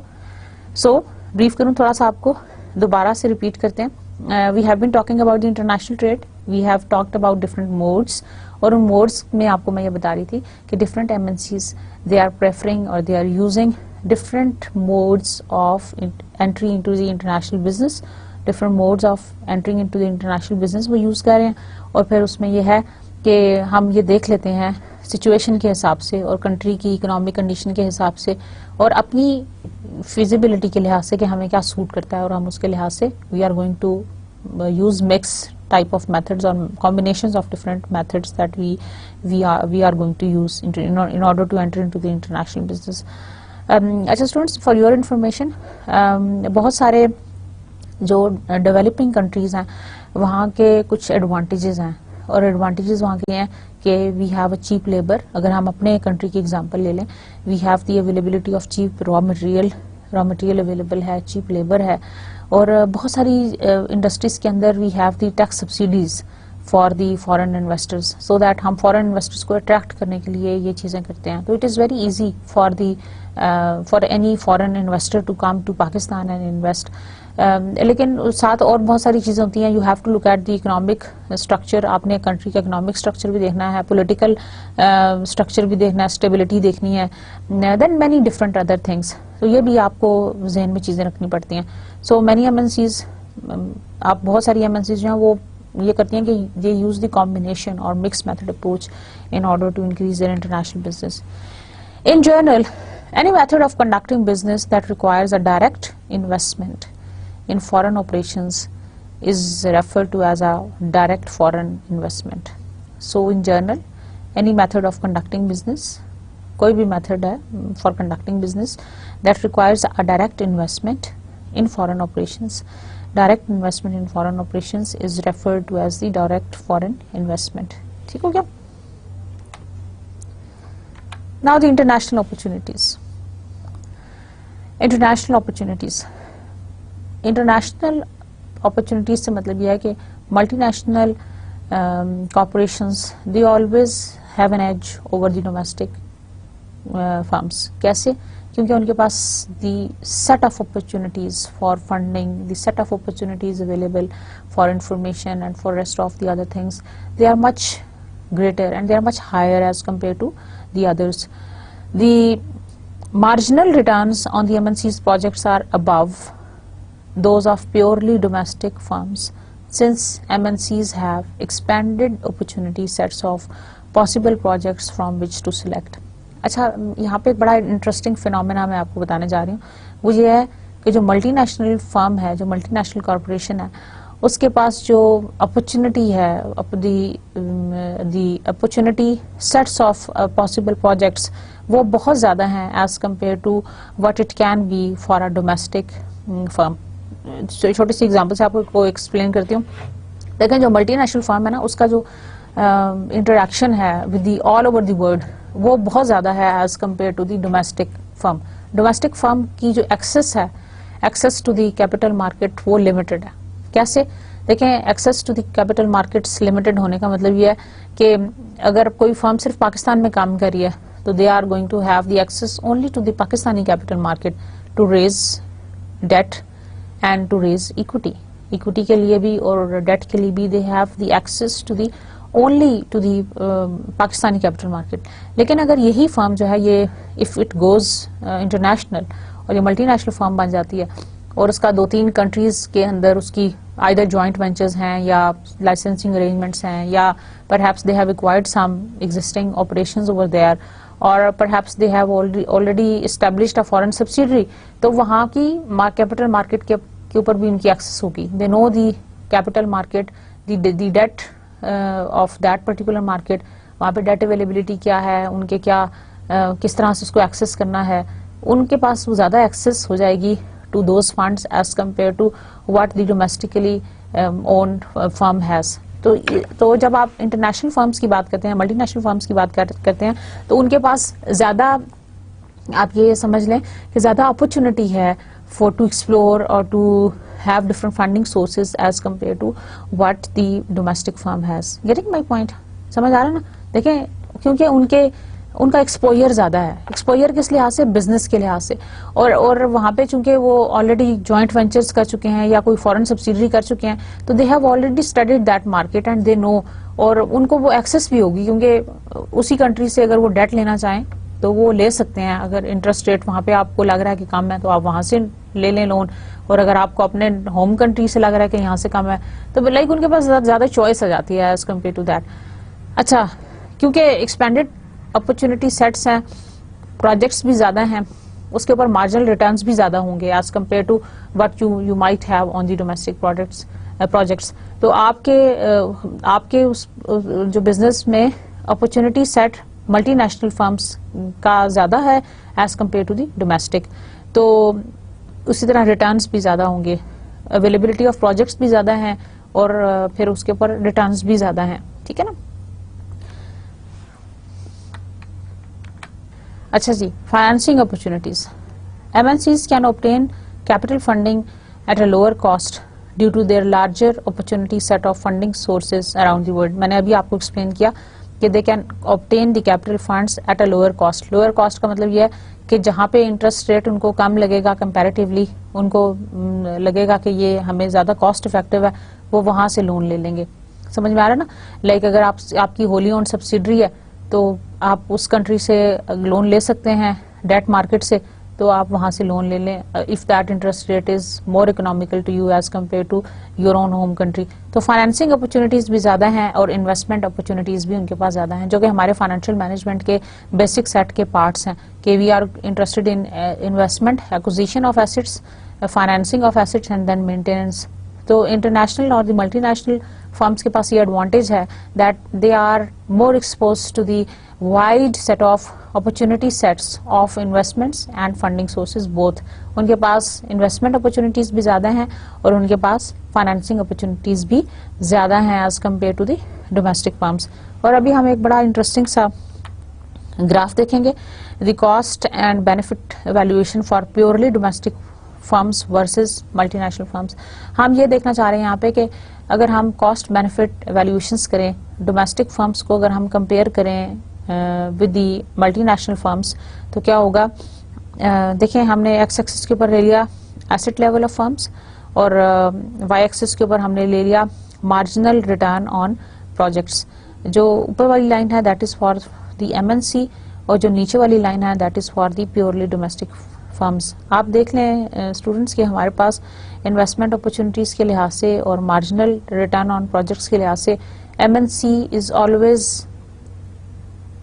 سو بریف کروں تھوڑا سا, آپ کو دوبارہ سے ریپیٹ کرتے ہیں. We have been talking about the international trade, we have talked about different modes, اور ان موڈس میں آپ کو میں یہ بتا رہی تھی کہ different M N Cs they are preferring اور they are using different modes of entry into the international business, different modes of entering into the international business وہ use کر رہے ہیں. اور پھر اس میں یہ ہے کہ ہم یہ دیکھ لیتے ہیں سچویشن کے حساب سے اور کنٹری کی اکنامک کنڈیشن کے حساب سے اور اپنی فیزیبلٹی کے لحاظ سے کہ ہمیں کیا سوٹ کرتا ہے, اور ہم اس کے لحاظ سے we are going to use mix type of methods or combinations of different methods that we are going to use in order to enter into the international business. اچھا اسٹوڈینٹس, فار یور انفارمیشن, بہت سارے جو ڈیولپنگ کنٹریز ہیں وہاں کے کچھ ایڈوانٹیجز ہیں, اور ایڈوانٹیجز وہاں کے ہیں کہ we have a cheap labour. اگر ہم اپنے کنٹری کی ایگزامپل لے لیں, we have the availability of cheap raw material available ہے, چیپ لیبر ہے, اور بہت ساری انڈسٹریز کے اندر we have the tax subsidies for the foreign investors, so that ہم فارن انویسٹرز کو اٹریکٹ کرنے کے لیے یہ چیزیں کرتے ہیں. تو it is very easy for any foreign investor to come to Pakistan and invest. لیکن ساتھ اور بہت ساری چیزیں ہوتی ہیں. You have to look at the economic structure, آپ نے کنٹری کا اکنامک اسٹرکچر بھی دیکھنا ہے, پولیٹیکل اسٹرکچر بھی دیکھنا ہے, اسٹیبلٹی دیکھنی ہے, دین مینی ڈفرنٹ ادر تھنگس. تو یہ بھی آپ کو ذہن میں چیزیں رکھنی پڑتی ہیں. So many M N Cs, آپ بہت ساری ایم این سیز جو ہیں وہ یہ کرتی ہیں کہ یہ use the combination or mix method approach in order to increase their international business. In general, any method of conducting business that requires a direct investment in foreign operations is referred to as a direct foreign investment. So in general, any method of conducting business, کوئی بھی method ہے for conducting business that requires a direct investment in foreign operations, direct investment in foreign operations is referred to as the direct foreign investment. ٹھیک ہو گیا؟ Now the international opportunities. International opportunities. International opportunities سے مطلب یہ ہے کہ multi national corporations they always have an edge over the domestic firms. کیسے؟ کیونکہ ان کے پاس the set of opportunities for funding, the set of opportunities available for information and for rest of the other things, they are much greater and they are much higher as compared to the others. The marginal returns on the MNC's projects are above those of purely domestic firms, since MNCs have expanded opportunity sets of possible projects from which to select. اچھا, یہاں پہ ایک بڑا انٹرسٹنگ فینومینا میں آپ کو بتانے جا رہی ہوں. وہ یہ ہے کہ جو ملٹی نیشنل فرم ہے, جو ملٹی نیشنل کارپوریشن ہے, اس کے پاس جو اپرچونٹی ہے, the opportunity sets of possible projects وہ بہت زیادہ ہیں as compare to what it can be for a domestic firm. چھوٹی سی ایگزامپل سے آپ کو ایکسپلین کرتی ہوں. دیکھیں, جو ملٹی نیشنل فرم ہے نا, اس کا جو انٹریکشن ہے with the all over the world وہ بہت زیادہ ہے as compare to the domestic firm. Domestic firm کی جو ایکسس ہے, access to the capital market, وہ لمیٹڈ ہے. کیسے؟ دیکھیں, access to the capital markets limited ہونے کا مطلب یہ ہے کہ اگر کوئی فرم صرف پاکستان میں کام کر رہی ہے تو they are going to have the access only to the Pakistani capital market to raise debt and to raise equity. Equity کے لیے بھی اور ڈیٹ کے لیے بھی they have the access to the only to the Pakistani capital market. لیکن اگر یہی فرم جو ہے یہ اف اٹ گوز انٹرنیشنل اور یہ ملٹی نیشنل فرم بن جاتی ہے اور اس کا 2-3 کنٹریز کے اندر اس کی آئدر جوائنٹ وینچرز ہیں یا لائسنسنگ ارینجمنٹس ہیں یا perhaps they have acquired some existing operations over there or perhaps they have already established a foreign subsidiary, تو وہاں کی capital market کے اوپر بھی ان کی access ہوگی. They know the capital market, the debt of that particular market, وہاں پہ debt availability کیا ہے, ان کے کیا کس طرح سے اس کو access کرنا ہے, ان کے پاس وہ زیادہ access ہو جائے گی to those funds as compared to what the domestically owned firm has. تو جب آپ انٹرنیشنل فرمز کی بات کرتے ہیں, ملٹی نیشنل فرمز کی بات کرتے ہیں, تو ان کے پاس زیادہ, آپ یہ سمجھ لیں کہ زیادہ اپرچونٹی ہے for to explore or to have different funding sources as compare to what the domestic firm has. Getting my point? سمجھ آ رہا ہے نا؟ دیکھیں, کیونکہ ان کا ایکسپوئر زیادہ ہے. ایکسپوئر کس لحاظ سے؟ بزنس کے لحاظ سے. اور وہاں پہ چونکہ وہ آلریڈی جوائنٹ وینچرز کر چکے ہیں یا کوئی فورن سبسیڈری کر چکے ہیں, تو they have already studied that market and they know, اور ان کو وہ ایکسس بھی ہوگی کیونکہ اسی کنٹری سے اگر وہ ڈیٹ لینا چاہیں تو وہ لے سکتے ہیں. اگر انٹرسٹ ریٹ وہاں پہ آپ کو لگ رہا ہے کہ کم ہے تو آپ وہاں سے لے لیں لون, اور اگر آپ کو اپنے ہوم کنٹری سے لگ رہا ہے کہ یہاں سے کم ہے تو لائک ان کے پاس زیادہ چوائس آ جاتی ہے ایز کمپیئر ٹو دیٹ. اچھا کیونکہ ایکسپینڈیڈ اپرچونٹی سیٹس ہیں, پروجیکٹس بھی زیادہ ہیں, اس کے اوپر مارجنل ریٹرنس بھی زیادہ ہوں گے as compare to what you might have on the domestic projects. تو آپ کے اس جو بزنس میں opportunity set multinational firms کا زیادہ ہے as compare to the domestic, تو اسی طرح ریٹرنس بھی زیادہ ہوں گے, اویلیبلٹی آف پروجیکٹس بھی زیادہ ہیں, اور پھر اس کے اوپر ریٹرنس بھی زیادہ ہیں. ٹھیک ہے نا. اچھا جی, financing opportunities. MNCs can obtain capital funding at a lower cost due to their larger opportunity set of funding sources around the world. میں نے ابھی آپ کو ایکسپلین کیا کہ they can obtain the capital funds at a lower cost. lower cost کا مطلب یہ ہے کہ جہاں پہ انٹرسٹ ریٹ ان کو کم لگے گا کمپیریٹیولی, ان کو لگے گا کہ یہ ہمیں زیادہ کاسٹ افیکٹو ہے, وہ وہاں سے لون لے لیں گے. سمجھ میں آ رہا ہے نا. لائک اگر آپ کی ہوللی اونڈ سبسیڈری ہے تو آپ اس کنٹری سے لون لے سکتے ہیں ڈیٹ مارکیٹ سے, تو آپ وہاں سے لون لے لیں if that interest rate is more economical to you as compare to your own home country. تو فائنینسنگ اپرچونٹیز بھی زیادہ ہیں اور انویسٹمنٹ اپرچونٹیز بھی ان کے پاس زیادہ ہیں, جو کہ ہمارے فائنینشیل مینجمنٹ کے بیسک سیٹ کے پارٹس ہیں کہ we are interested in investment, acquisition of assets, financing of assets and then maintenance. تو انٹرنیشنل اور دی ملٹی نیشنل فرمز کے پاس یہ ایڈوانٹیج ہے that they are more expose to the wide set of opportunity sets of investments and funding sources both. ان کے پاس investment opportunities بھی زیادہ ہیں اور ان کے پاس financing opportunities بھی زیادہ ہیں as compared to the domestic firms. اور ابھی ہم ایک بڑا انٹرسٹنگ سا گراف دیکھیں گے, the cost and benefit evaluation for purely domestic firms versus multinational firms. ہم یہ دیکھنا چاہ رہے ہیں یہاں پہ کہ اگر ہم کاسٹ بینیفٹ ایویلویشنس کریں ڈومیسٹک فرمز کو, اگر ہم کمپیئر کریں with the multinational firms تو کیا ہوگا. دیکھیں ہم نے ایکس ایکسس کے اوپر لے لیا ایسٹ لیول آف فرمز اور وائی ایکسس کے اوپر ہم نے لے لیا مارجنل ریٹرن آن پروجیکٹس. جو اوپر والی لائن ہے that is for the MNC اور جو نیچے والی لائن ہے that is for the purely domestic firms. آپ دیکھ لیں اسٹوڈنٹس کہ ہمارے پاس انویسٹمنٹ اپرچونٹیز کے لحاظ سے اور مارجنل ریٹرن آن پروجیکٹس کے لحاظ سے MNC is always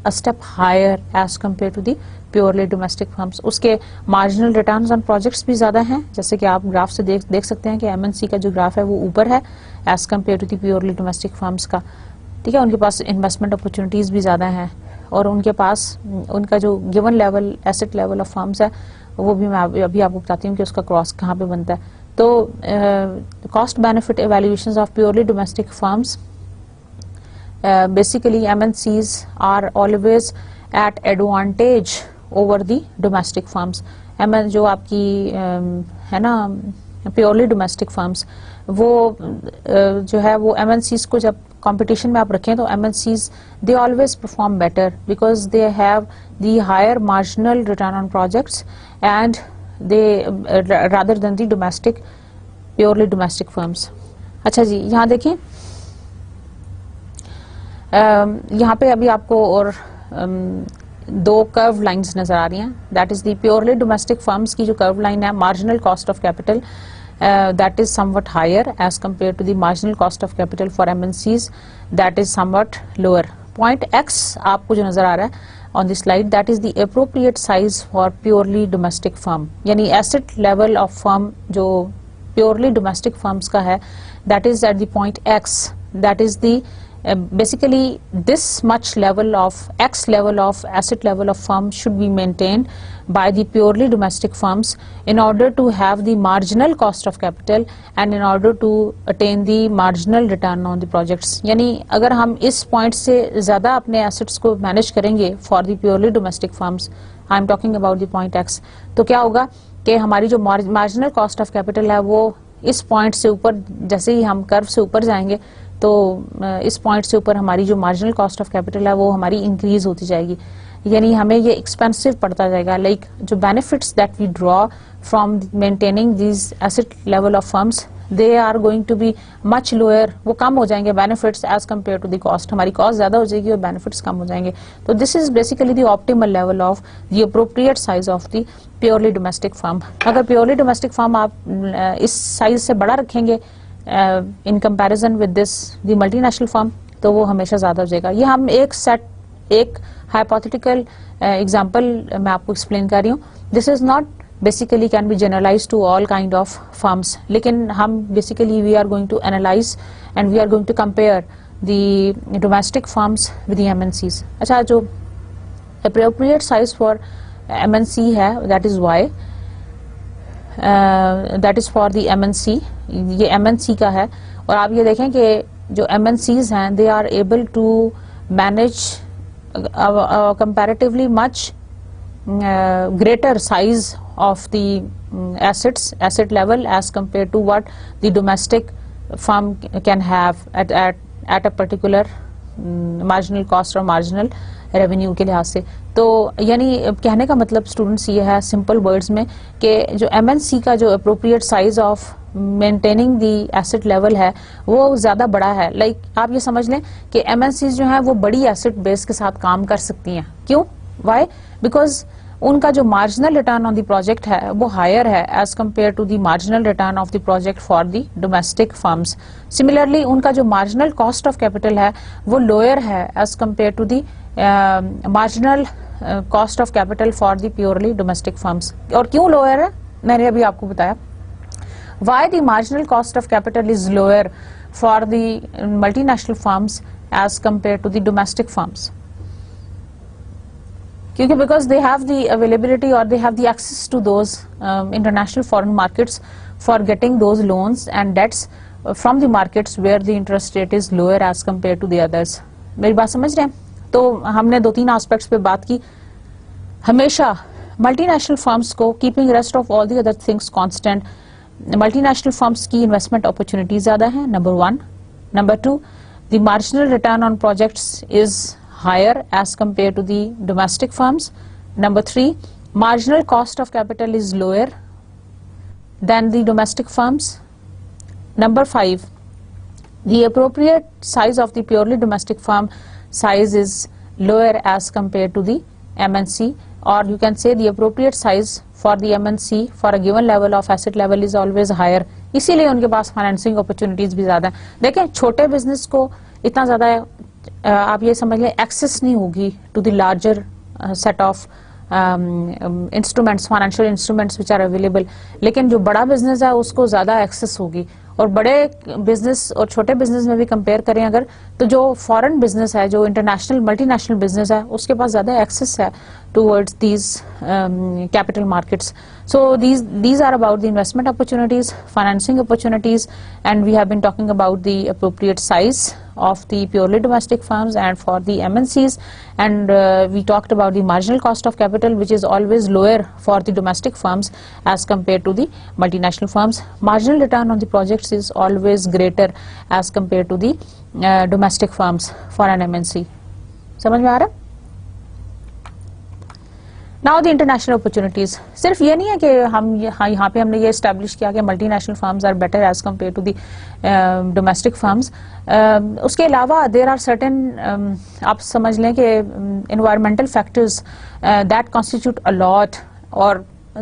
a step higher as compared to the purely domestic firms. اس کے marginal returns on projects بھی زیادہ ہیں, جیسے کہ آپ گراف سے دیکھ سکتے ہیں کہ MNC کا جو گراف ہے وہ اوپر ہے as compared to the purely domestic firms کا. ٹھیک ہے, ان کے پاس investment opportunities بھی زیادہ ہیں اور ان کے پاس ان کا جو given level asset level of firms ہے وہ بھی میں ابھی آپ کو بتاتی ہوں کہ اس کا کراس کہاں پہ بنتا ہے. تو cost benefit evaluations of purely domestic firms basically MNCs are always at advantage over the domestic firms. جو آپ کی ہے نا پیورلی ڈومیسٹک فرمز وہ جو ہے وہ MNCs کو جب کمپٹیشن میں آپ رکھیں تو MNCs they always perform better because they have the higher marginal return on projects and they rather than the domestic purely domestic firms. اچھا جی, یہاں دیکھیں یہاں پہ ابھی آپ کو اور دو کرو لائنز نظر آ رہی ہیں. That is the purely domestic firms کی جو کرو لائن ہے marginal cost of capital that is somewhat higher as compare to the marginal cost of capital for MNCs that is somewhat lower. Point X آپ کو جو نظر آ رہا ہے on the slide that is the appropriate size for purely domestic firm, یعنی ایسٹ لیول آف فرم جو پیورلی ڈومیسٹک فرمز کا ہے that is at the point X. That is the basically this much level of X level of asset level of firm should be maintained by the purely domestic firms in order to have the marginal cost of capital and in order to attain the marginal return on the projects. یعنی اگر ہم اس پوائنٹ سے زیادہ اپنے assets کو manage کریں گے for the purely domestic firms, I am talking about the point X, تو کیا ہوگا کہ ہماری جو marginal cost of capital ہے وہ اس پوائنٹ سے اوپر, جیسے ہی ہم کرو سے اوپر جائیں گے تو اس پوائنٹ سے اوپر ہماری جو مارجنل کاسٹ آف کیپٹل ہے وہ ہماری انکریز ہوتی جائے گی, یعنی ہمیں یہ ایکسپینسو پڑتا جائے گا. لائک جو benefits that we draw from maintaining these asset level of firms they are going to be much lower, وہ کم ہو جائیں گے benefits as compare to the cost. ہماری کاسٹ زیادہ ہو جائے گی اور بینیفٹس کم ہو جائیں گے. تو this is basically the optimal level of the appropriate size of the purely domestic firm. اگر پیورلی ڈومیسٹک فرم آپ اس سائز سے بڑا رکھیں گے in comparison with this the multinational firm تو وہ ہمیشہ زیادہ ہو جائے گا. یہ ہم ایک ہائپوتھیٹیکل ایگزامپل میں آپ کو ایکسپلین کر رہی ہوں. This is not basically can be generalized to all kind of firms, لیکن ہم basically we are going to analyze and we are going to compare the domestic firms with the MNCs. اچھا, جو appropriate size for MNC ہے that is Y, that is for the MNC, یہ MNC کا ہے. اور آپ یہ دیکھیں کہ جو MNCs ہیں they are able to manage comparatively much greater size of the asset level as compared to what the domestic firm can have at a particular marginal cost or marginal revenue کے لحاظ سے. تو یعنی کہنے کا مطلب اسٹوڈنٹس یہ ہے سمپل ورڈز میں کہ جو MNC کا جو appropriate size of maintaining the asset level ہے وہ زیادہ بڑا ہے. لائک آپ یہ سمجھ لیں کہ MNCs جو ہیں وہ بڑی ایسٹ بیس کے ساتھ کام کر سکتی ہیں. کیوں؟ وائی؟ بیکاز ان کا جو marginal return on the project ہے وہ ہائر ہے as compare to the marginal return of the project for the domestic firms. Similarly ان کا جو مارجنل کاسٹ آف کیپٹل ہے وہ لوئر ہے as compare to the marginal cost of capital for the purely domestic firms. اور کیوں لوئر ہے میں نے ابھی آپ کو بتایا. Why the marginal cost of capital is lower for the multinational firms as compare to the domestic firms? کیونکہ because they have the availability اور they have the access to those international foreign markets for getting those loans and debts from the markets where the interest rate is lower as compare to the others. میری بات سمجھ رہے ہیں؟ تو ہم نے 2-3 آسپیکٹس پہ بات کی. ہمیشہ ملٹی نیشنل فرمس کو keeping rest of all the other things constant, multi national firms کی انویسٹمنٹ اپرچونیٹیز زیادہ ہیں, number 1. Number 2, the marginal return on projects is higher as compared to the domestic firms. Number 3, marginal cost of capital is lower than the domestic firms. Number 5, the appropriate size of the purely domestic firm size is lower as compared to the MNC, or you can say the appropriate size for the MNC for a given level of asset level is always higher. اسی لیے ان کے پاس فائنینسنگ اپرچونیٹیز بھی زیادہ ہیں. دیکھیں چھوٹے بزنس کو اتنا زیادہ آپ یہ سمجھ لیں ایکسیس نہیں ہوگی to the larger set of instruments, financial instruments which are available, لیکن جو بڑا بزنس ہے اس کو زیادہ ایکسیس ہوگی. اور بڑے بزنس اور چھوٹے بزنس میں بھی کمپیئر کریں اگر, تو جو فارن بزنس ہے, جو انٹرنیشنل ملٹی نیشنل بزنس ہے, اس کے پاس زیادہ ایکسیس ہے towards these capital markets. So these are about the investment opportunities, financing opportunities, and we have been talking about the appropriate size of the purely domestic firms and for the MNCs, and we talked about the marginal cost of capital, which is always lower for the domestic firms as compared to the multinational firms. Marginal return on the projects is always greater as compared to the domestic firms for an MNC. سمجھ میں آ رہا ہے؟ Now the international opportunities. صرف یہ نہیں ہے کہ ہم یہاں پہ ہم نے یہ اسٹیبلش کیا کہ multinational firms are better as compare to the domestic firms. اس کے علاوہ دیر آر سرٹن آپ سمجھ لیں کہ environmental factors that constitute a lot, اور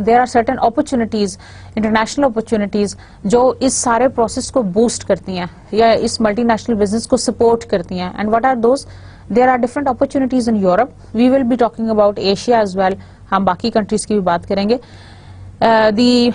there are certain opportunities, international opportunities جو اس سارے پروسیس کو بوسٹ کرتی ہیں یا اس ملٹی نیشنل بزنس کو سپورٹ کرتی ہیں. And what are those? There are different opportunities in Europe. We will be talking about Asia as well. ہم باقی کنٹریز کی بھی بات کریں گے. The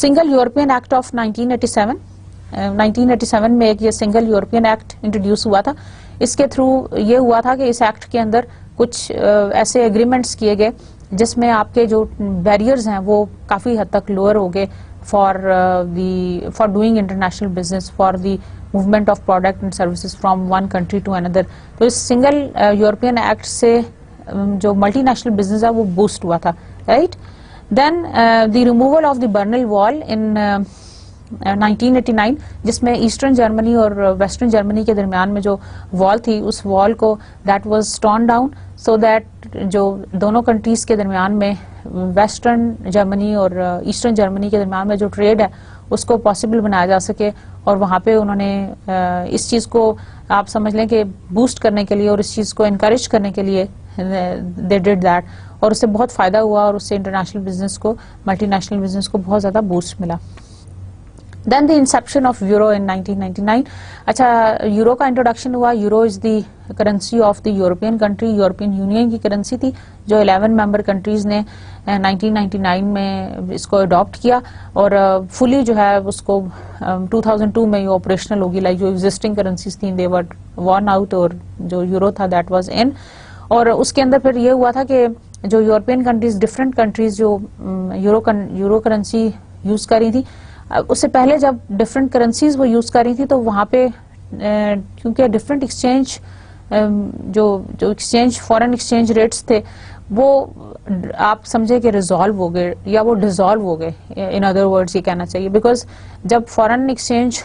Single European Act of 1987 میں ایک یہ سنگل یورپین ایکٹ انٹروڈیوس ہوا تھا. اس کے تھرو یہ ہوا تھا کہ اس ایکٹ کے اندر کچھ ایسے اگریمنٹس کیے گئے جس میں آپ کے جو بیریئرز ہیں وہ کافی حد تک لوور ہو گئے for doing international business, for the movement of product and services from one country to another. تو اس سنگل یورپین ایکٹ سے جو ملٹی نیشنل بزنس ہے وہ بوسٹ ہوا تھا, right. Then the removal of the Berlin wall in 1989, جس میں ایسٹرن جرمنی اور ویسٹرن جرمنی کے درمیان میں جو وال تھی اس وال کو that was torn down so that جو دونوں کنٹریز کے درمیان میں ویسٹرن جرمنی اور ایسٹرن جرمنی کے درمیان میں جو ٹریڈ ہے اس کو پاسبل بنایا جا سکے. اور وہاں پہ انہوں نے اس چیز کو آپ سمجھ لیں کہ بوسٹ کرنے کے لیے اور اس چیز کو انکریج کرنے کے لیے دے ڈیڈ دیٹ, اور اس سے بہت فائدہ ہوا اور اس سے انٹرنیشنل بزنس کو, ملٹی نیشنل بزنس کو بہت زیادہ بوسٹ ملا. Then the inception of euro in 1999. اچھا یورو کا انٹروڈکشن ہوا. Euro is the currency of the European country, European union کی کرنسی تھی جو 11 ممبر کنٹریز نے 1999 میں اس کو اڈاپٹ کیا, اور فلی جو ہے اس کو 2002 میں یہ آپریشنل ہوگی. لائک جو ایگزسٹنگ کرنسیز تھیں دے ور ون آؤٹ, اور جو یورو تھا دیٹ واز ان. اور اس کے اندر پھر یہ ہوا تھا کہ جو یورپین کنٹریز, ڈفرینٹ کنٹریز جو یورو کرنسی یوز کر رہی تھی, اس سے پہلے جب ڈفرینٹ کرنسیز وہ یوز کر رہی تھی تو وہاں پہ کیونکہ ڈفرینٹ ایکسچینج جو ایکسچینج فورن ایکسچینج ریٹس تھے وہ آپ سمجھے کہ ریزالو ہو گئے یا وہ ڈیزالو ہو گئے, ان ادر ورڈز یہ کہنا چاہیے, بیکاز جب فورن ایکسچینج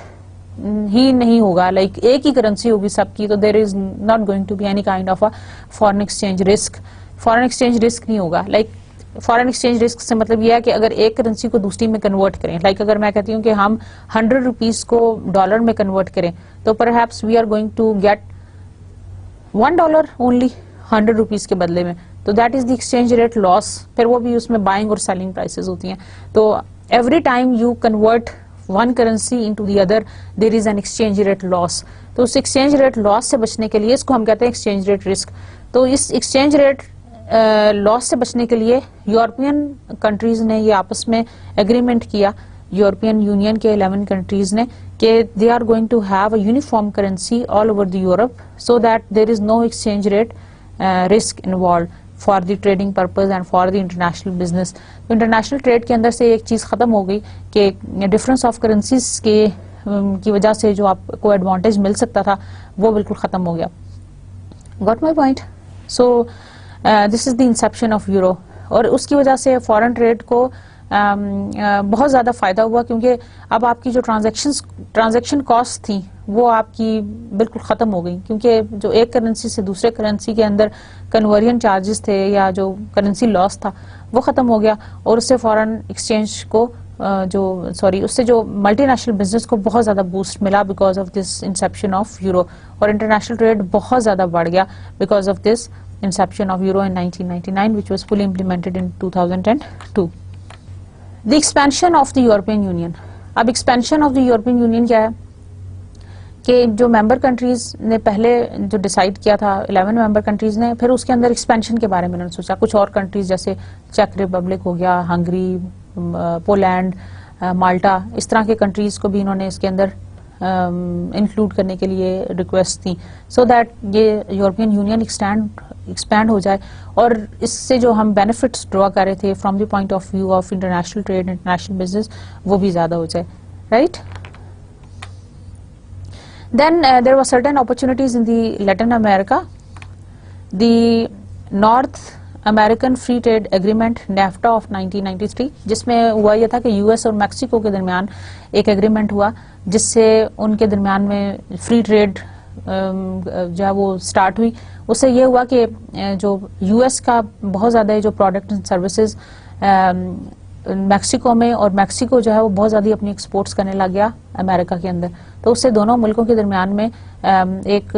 ہی نہیں ہوگا, لائک ایک ہی کرنسی ہوگی سب کی, تو there is not going to be any kind of a foreign exchange risk. Foreign exchange risk نہیں ہوگا. لائک فورن ایکسچینج رسک سے مطلب یہ ہے کہ اگر ایک کرنسی کو دوسری میں کنورٹ کریں, لائک اگر میں کہتی ہوں کہ ہم 100 روپیز کو ڈالر میں کنورٹ کریں تو perhaps we are going to get $1 only 100 rupees کے بدلے میں, تو that is the exchange rate loss. پھر وہ بھی اس میں بائنگ اور سیلنگ پرائسز ہوتی ہیں, تو every time you convert one currency into the other there is an exchange rate loss. تو اس ایکسچینج ریٹ لاس سے بچنے کے لیے اس کو ہم کہتے ہیں ایکسچینج ریٹ رسک. تو اس ایکسچینج ریٹ لاس سے بچنے کے لیے یورپین کنٹریز نے یہ آپس میں ایگریمنٹ کیا, یورپین یونین کے 11 کنٹریز نے, کہ they are going to have a uniform currency all over the Europe so that there is no exchange rate risk involved for the trading purpose and for the international business. تو انٹرنیشنل ٹریڈ کے اندر سے ایک چیز ختم ہو گئی کہ ڈفرینس آف کرنسیز کی وجہ سے جو آپ کو ایڈوانٹیج مل سکتا تھا وہ بالکل ختم ہو گیا. Got my point? So this is the inception of euro. اور اس کی وجہ سے فورن ٹریڈ کو بہت زیادہ فائدہ ہوا, کیونکہ اب آپ کی جو ٹرانزیکشن کاسٹ تھی وہ آپ کی بالکل ختم ہو گئی, کیونکہ جو ایک کرنسی سے دوسرے کرنسی کے اندر کنورژن چارجز تھے یا جو کرنسی لاس تھا وہ ختم ہو گیا, اور اس سے فورن ایکسچینج کو اس سے جو ملٹی نیشنل بزنس کو بہت زیادہ بوسٹ ملا because of this inception of euro, اور انٹرنیشنل ٹریڈ بہت زیادہ بڑھ گیا because of this inception of euro in 1999 which was fully implemented in 2002. The expansion of the European Union. اب expansion of the European Union کیا ہے کہ جو ممبر کنٹریز نے پہلے جو ڈیسائیڈ کیا تھا 11 ممبر کنٹریز نے, پھر اس کے اندر ایکسپینشن کے بارے میں انہوں نے سوچا. کچھ اور کنٹریز جیسے چیک ریپبلک ہو گیا, ہنگری, پولینڈ, مالٹا, اس طرح کے کنٹریز کو بھی انہوں نے اس کے اندر انکلوڈ کرنے کے لیے ریکویسٹ تھی, سو دیٹ یہ یورپین یونین ایکسپینڈ ہو جائے, اور اس سے جو ہم بینیفٹس ڈرا کر رہے تھے from the point of view of international trade, international business, وہ بھی زیادہ ہو جائے. Right. Then there were certain opportunities in the Latin America. The North American free trade agreement NAFTA of 1993, جس میں ہوا یہ تھا کہ یو ایس اور میکسیکو کے درمیان ایک ایگریمنٹ ہوا جس سے ان کے درمیان میں فری ٹریڈ جو ہے وہ سٹارٹ ہوئی. اس سے یہ ہوا کہ جو یو ایس کا بہت زیادہ جو پروڈکٹ اینڈ سروسز میکسیکو میں, اور میکسیکو جو ہے وہ بہت زیادہ اپنی ایکسپورٹس کرنے لگ گیا امریکہ کے اندر, تو اس سے دونوں ملکوں کے درمیان میں ایک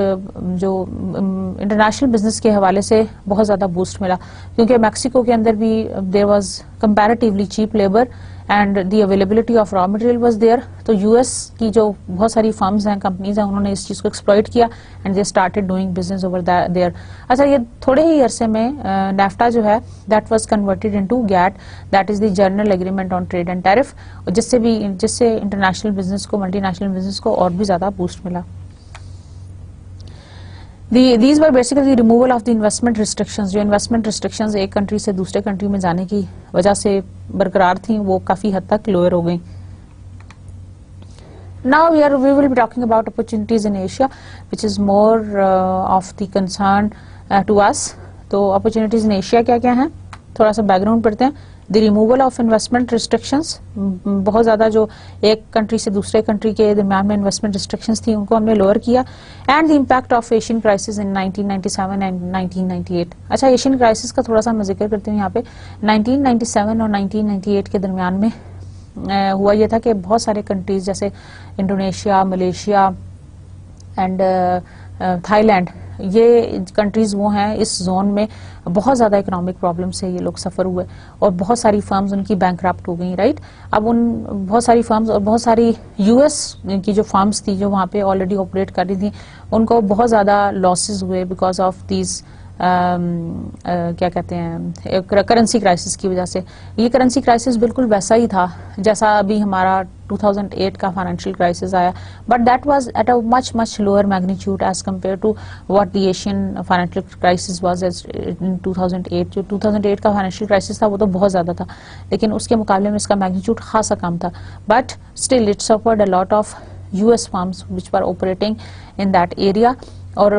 جو انٹرنیشنل بزنس کے حوالے سے بہت زیادہ بوسٹ ملا, کیونکہ میکسیکو کے اندر بھی there was comparatively cheap labour and the availability of raw material was there. تو یو ایس کی جو بہت ساری فرمز ہیں, کمپنیز ہیں, انہوں نے اس چیز کو ایکسپلوئٹ کیا and they started doing business over there. اچھا, یہ تھوڑے ہی عرصے میں نیفٹا جو ہے that was converted into GATT, that is the general agreement on trade and tariff, جس سے انٹرنیشنل بزنس کو, ملٹی نیشنل بزنس کو اور بھی زیادہ بوسٹ ملا. These were basically the removal of the investment restrictions. جو investment restrictions ایک کنٹری سے دوسرے کنٹری میں جانے کی وجہ سے برقرار تھیں وہ کافی حد تک لوئر ہو گئیں. Now we will be talking about opportunities in Asia, which is more of the concern to us. تو opportunities in Asia کیا کیا ہیں, تھوڑا سا بیک گراؤنڈ پڑھتے ہیں. دی ریموول آف انویسٹمنٹ ریسٹرکشنز, بہت زیادہ جو ایک کنٹری سے دوسرے کنٹری کے درمیان میں انویسٹمنٹ ریسٹرکشنز تھیں ان کو ہم نے لوور کیا. And the impact of Asian crisis in 1997 and 1998. اچھا, ایشین کرائسس کا تھوڑا سا میں ذکر کرتی ہوں یہاں پہ. 1997 اور 1998 کے درمیان میں ہوا یہ تھا کہ بہت سارے کنٹریز جیسے Indonesia, Malaysia and Thailand, یہ کنٹریز وہ ہیں اس زون میں بہت زیادہ اکنامک پرابلم سے یہ لوگ سفر ہوئے اور بہت ساری فرمز ان کی بینکرپٹ ہو گئی, رائٹ. اب ان بہت ساری فرمز اور بہت ساری یو ایس کی جو فرمز تھی جو وہاں پہ آلریڈی آپریٹ کر رہی تھیں ان کو بہت زیادہ لاسز ہوئے بیکاز آف دیز کیا کہتے ہیں کرنسی کرائسس کی وجہ سے. یہ کرنسی کرائسس بالکل ویسا ہی تھا جیسا ابھی ہمارا 2008 کا فائنینشیل کرائسس آیا, but that was at a much lower magnitude as compare to what the Asian financial crisis was in 2008. جو 2008 کا فائنینشیل کرائسس تھا وہ تو بہت زیادہ تھا لیکن اس کے مقابلے میں اس کا میگنیچیوڈ خاصا کم تھا, but still it suffered a lot of U S firms which were operating in that area. اور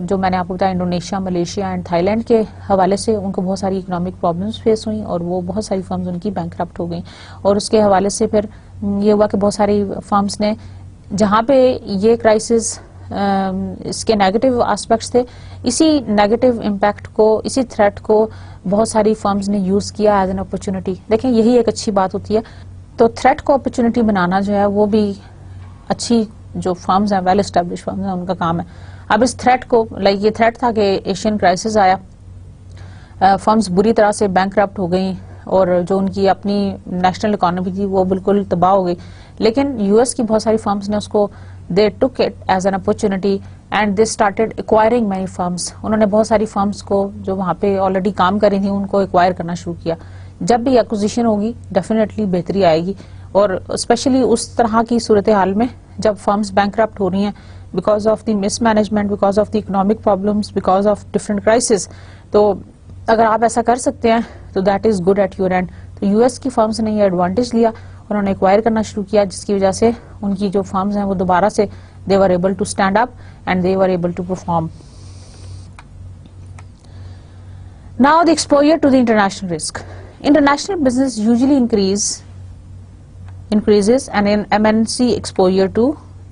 جو میں نے آپ کو بتایا Indonesia, Malaysia and Thailand کے حوالے سے ان کو بہت ساری اکنامک پرابلمس فیس ہوئیں اور وہ بہت ساری فرمز ان کی بینکرپٹ ہو گئیں. اور اس کے حوالے سے پھر یہ ہوا کہ بہت ساری فرمز نے جہاں پہ یہ کرائسس اس کے نیگیٹو آسپیکٹس تھے, اسی نیگیٹو امپیکٹ کو, اسی تھریٹ کو بہت ساری فرمز نے یوز کیا ایز این اپرچونٹی. دیکھیں یہی ایک اچھی بات ہوتی ہے, تو تھریٹ کو اپرچونٹی بنانا جو ہے وہ بھی اچھی جو فرمز ہیں ویل اسٹیبلش فرمز ہیں ان کا کام ہے. اب اس تھریٹ کو لائک یہ تھریٹ تھا کہ ایشین کرائسس آیا, فرمز بری طرح سے بینکرپٹ ہو گئیں اور جو ان کی اپنی نیشنل اکانومی تھی وہ بالکل تباہ ہو گئی. لیکن یو ایس کی بہت ساری فرمز نے اس کو they took it as an opportunity and they started acquiring many firms. انہوں نے بہت ساری فرمز کو جو وہاں پہ آلریڈی کام کر رہی تھیں ان کو ایکوائر کرنا شروع کیا. جب بھی ایکوزیشن ہوگی ڈیفینیٹلی بہتری آئے گی, اور اسپیشلی اس طرح کی صورتحال میں جب فرمز بینکرپٹ ہو رہی ہیں because of the mismanagement, because of the economic problems, because of different crises. تو اگر آپ ایسا کر سکتے ہیں تو that is good at your end. تو یو ایس کی فرمز نے یہ ایڈوانٹیج لیا, انہوں نے ایکوائر کرنا شروع کیا جس کی وجہ سے ان کی جو فرمز ہیں وہ دوبارہ سے they were able to stand up and they were able to perform. Now the exposure to the international risk. International business usually increases and in MNC exposure to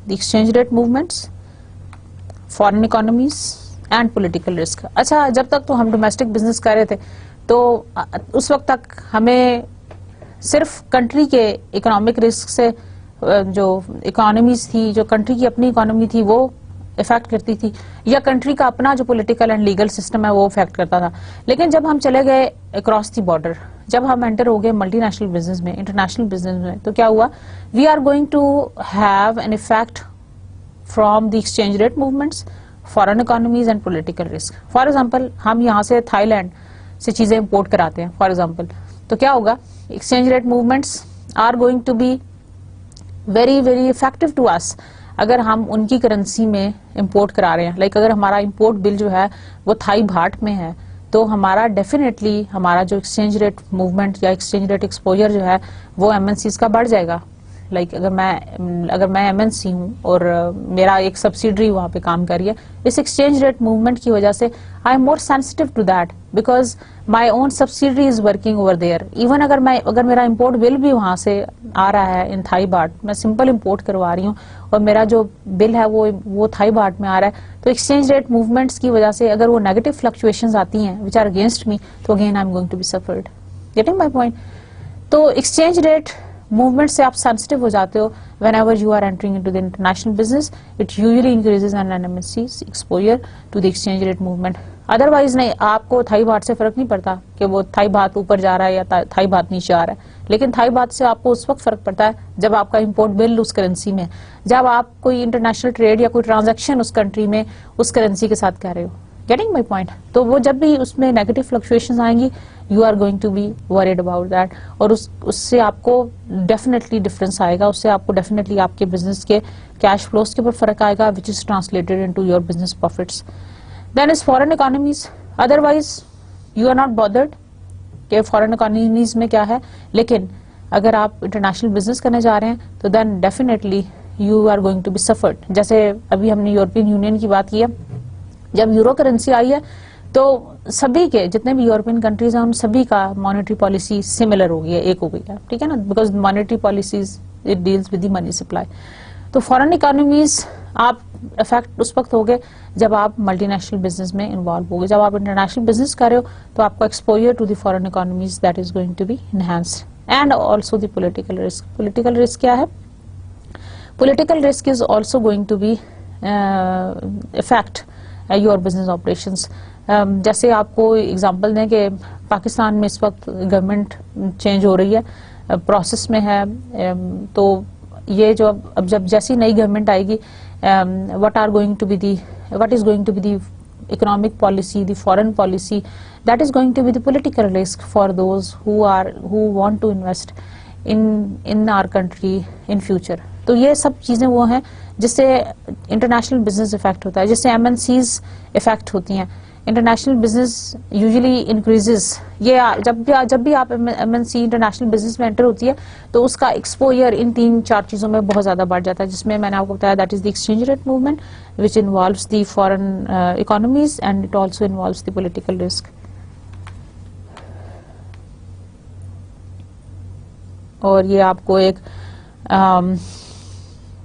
the exchange rate movements, foreign economies and political risk. اچھا جب تک تو ہم ڈومیسٹک بزنس کر رہے تھے تو اس وقت تک ہمیں صرف کنٹری کے اکنامک رسک سے جو اکانومیز تھی, جو کنٹری کی اپنی اکانومی تھی وہ افیکٹ کرتی تھی, یا کنٹری کا اپنا جو پولیٹیکل اینڈ لیگل سسٹم ہے وہ افیکٹ کرتا تھا. لیکن جب ہم چلے گئے اکراس دی بارڈر, جب ہم انٹر ہو گئے ملٹی نیشنل بزنس میں, انٹرنیشنل بزنس میں, تو کیا ہوا, we are going to have an effect from the exchange rate movements, foreign economies and political risk. For example ہم یہاں سے تھائی لینڈ سے چیزیں امپورٹ کراتے ہیں فار ایگزامپل, تو کیا ہوگا, exchange rate movements are going to be very very effective to us اگر ہم ان کی کرنسی میں امپورٹ کرا رہے ہیں. لائک اگر ہمارا امپورٹ بل جو ہے وہ تھائی بھاٹ میں ہے تو ہمارا ڈیفینیٹلی ہمارا جو ایکسچینج ریٹ موومنٹ یا ایکسچینج ریٹ ایکسپوجر جو ہے وہ ایم این سیز کا بڑھ جائے گا. لائک اگر میں ایم این سی ہوں اور میرا ایک سبسیڈری وہاں پہ کام کر رہی ہے, اس ایکسچینج ریٹ موومنٹ کی وجہ سے I am more sensitive to that because my own subsidiary is working over there. Even اگر میرا امپورٹ بل بھی وہاں سے آ رہا ہے ان تھائی باٹ, میں سمپل امپورٹ کروا رہی ہوں اور میرا جو بل ہے وہ تھائی باٹ میں آ رہا ہے, تو ایکسچینج ریٹ موومنٹس کی وجہ سے اگر وہ نیگیٹو فلکچویشنز آتی ہیں وچ آر اگینسٹ می, تو again I am going to be suffered. Getting my point. تو ایکسچینج ریٹ موومنٹ سے آپ سینسٹیو ہو جاتے ہو whenever you are entering into the international business, it usually increases N M S Cs exposure to the exchange rate movement. Otherwise نہیں, آپ کو تھائی بات سے فرق نہیں پڑتا کہ وہ تھائی بات اوپر جا رہا ہے یا تھائی بات نیچے آ رہا ہے, لیکن تھائی بات سے آپ کو اس وقت فرق پڑتا ہے جب آپ کا امپورٹ بل اس کرنسی میں, جب آپ کوئی انٹرنیشنل ٹریڈ یا کوئی ٹرانزیکشن اس کنٹری میں اس کرنسی کے ساتھ کر رہے ہو. Getting my point. تو وہ جب بھی اس میں نیگیٹو فلکچویشنز آئیں گی you are going to be worried about that, اور اس سے آپ کو ڈیفینیٹلی ڈفرینس آئے گا, اس سے آپ کو ڈیفینیٹلی آپ کے بزنس کے کیش فلوز کے اوپر فرق آئے گا which is translated into your business profits. Then is foreign economies. Otherwise you are not bothered کہ فارن اکانومیز میں کیا ہے, لیکن اگر آپ انٹرنیشنل بزنس کرنے جا رہے ہیں تو then definitely you are going to be suffered. جیسے ابھی ہم نے یورپین یونین کی بات کی ہے, جب یورو کرنسی آئی ہے تو سبھی کے جتنے بھی یورپین کنٹریز ہیں ان سبھی کا مانیٹری پالیسی سملر ہو گئی ہے, ایک ہو گئی ہے, ٹھیک ہے نا, because monetary policies it deals with the money supply. تو فارن اکانومیز آپ افیکٹ اس وقت ہوگے جب آپ ملٹی نیشنل بزنس میں انوالو ہوگے. جب آپ انٹرنیشنل بزنس کر رہے ہو تو آپ کا exposure to the foreign economies that is going to be enhanced. And also the political risk. Political risk کیا ہے؟ Political risk is also going to be affect your business operations. جیسے آپ کو اگزامپل دیں کہ پاکستان میں اس وقت گورنمنٹ چینج ہو رہی ہے, پروسیس میں ہے, تو یہ جو اب جب جیسی نئی گورنمنٹ آئے گی, what is going to be the economic policy, the foreign policy, that is going to be the political risk for those who want to invest in our country in future. تو یہ سب چیزیں وہ ہیں جس سے انٹرنیشنل بزنس افیکٹ ہوتا ہے, جس سے ایم این سیز افیکٹ ہوتی ہیں. International business usually increases. یہ جب بھی آپ M N C international business میں انٹر ہوتی ہے تو اس کا ایکسپوجر ان 3-4 چیزوں میں بہت زیادہ بڑھ جاتا ہے, جس میں نے آپ کو بتایا that is the exchange rate movement which involves the foreign economies and it also involves the political risk. اور یہ آپ کو ایک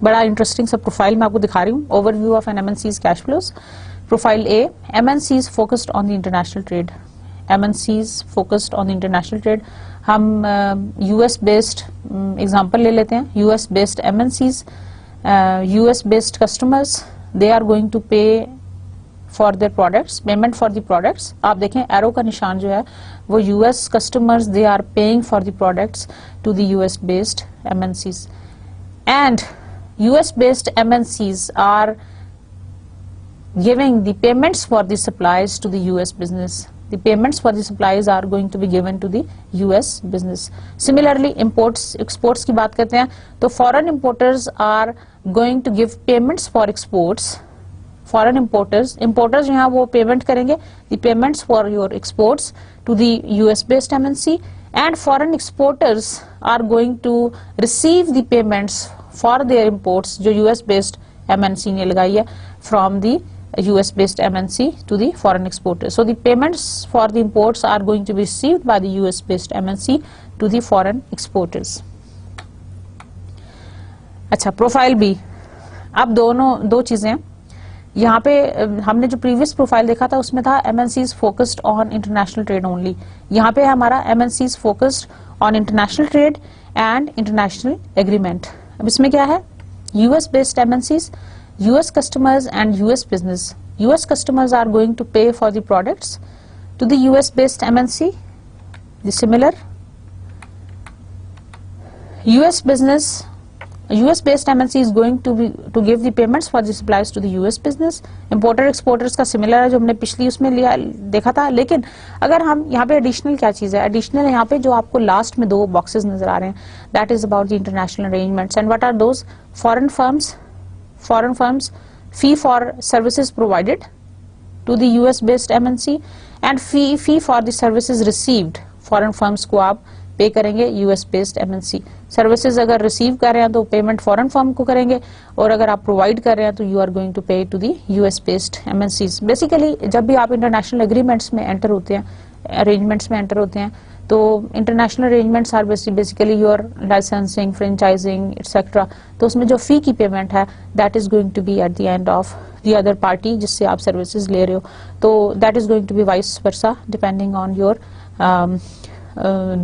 بڑا انٹرسٹنگ سا پروفائل میں آپ کو دکھا رہی ہوں, overview of an M N Cs cash flows. Profile A, MNCs focused on the international trade. MNCs focused on the international trade. ہم US based example لے لیتے ہیں. US based MNCs, US based customers, they are going to pay for their products, payment for the products. آپ دیکھیں ایرو کا نشان جو ہے وہ US customers, they are paying for the products to the US based MNCs. And US based MNCs are giving the payments for the supplies to the US business. The payments for the supplies are going to be given to the US business. Similarly, imports, exports کی بات کرتے ہیں تو foreign importers are going to give payments for exports. Foreign importers جو ہیں وہ payment کریں گے the payments for your exports to the US based MNC, and foreign exporters are going to receive the payments for their imports جو US based MNC نے لگائی ہے from the US based MNC to the foreign exporters. So the payments for the imports are going to be received by the US based MNC to the foreign exporters. اچھا, پروفائل بی. اب دو چیزیں یہاں پہ ہم نے جو پریویس پروفائل دیکھا تھا اس میں تھا MNCs focused on international trade only. یہاں پہ ہمارا MNCs focused on international trade and international agreement. اب اس میں کیا ہے, US based MNCs, US customers and US business. US customers are going to pay for the products to the US based MNC. The similar US based MNC is going to give the payments for the supplies to the US business. Importer exporters کا similar ہے جو ہم نے پچھلی اس میں دیکھا تھا. لیکن اگر ہم یہاں پہ ایڈیشنل کیا چیز ہے, ایڈیشنل یہاں پہ جو آپ کو لاسٹ میں 2 باکسز نظر آ رہے ہیں, that is about the international arrangements. And what are those? Foreign firms fee for services provided to the US based MNC and fee for the services received. Foreign firms کو آپ پے کریں گے US based MNC. سروسز اگر ریسیو کر رہے ہیں تو پیمنٹ فورن فرم کو کریں گے, اور اگر آپ پرووائڈ کر رہے ہیں تو you are going to pay to the US based MNCs. Basically جب بھی آپ انٹرنیشنل اگریمنٹس میں انٹر ہوتے ہیں, ارینجمنٹس میں انٹر ہوتے ہیں, تو international arrangements are basically your licensing, franchising etcetera. تو اس میں جو فی کی پیمنٹ ہے that is going to be at the end of the other party جس سے آپ سروسز لے رہے ہو. تو that is going to be vice versa depending on your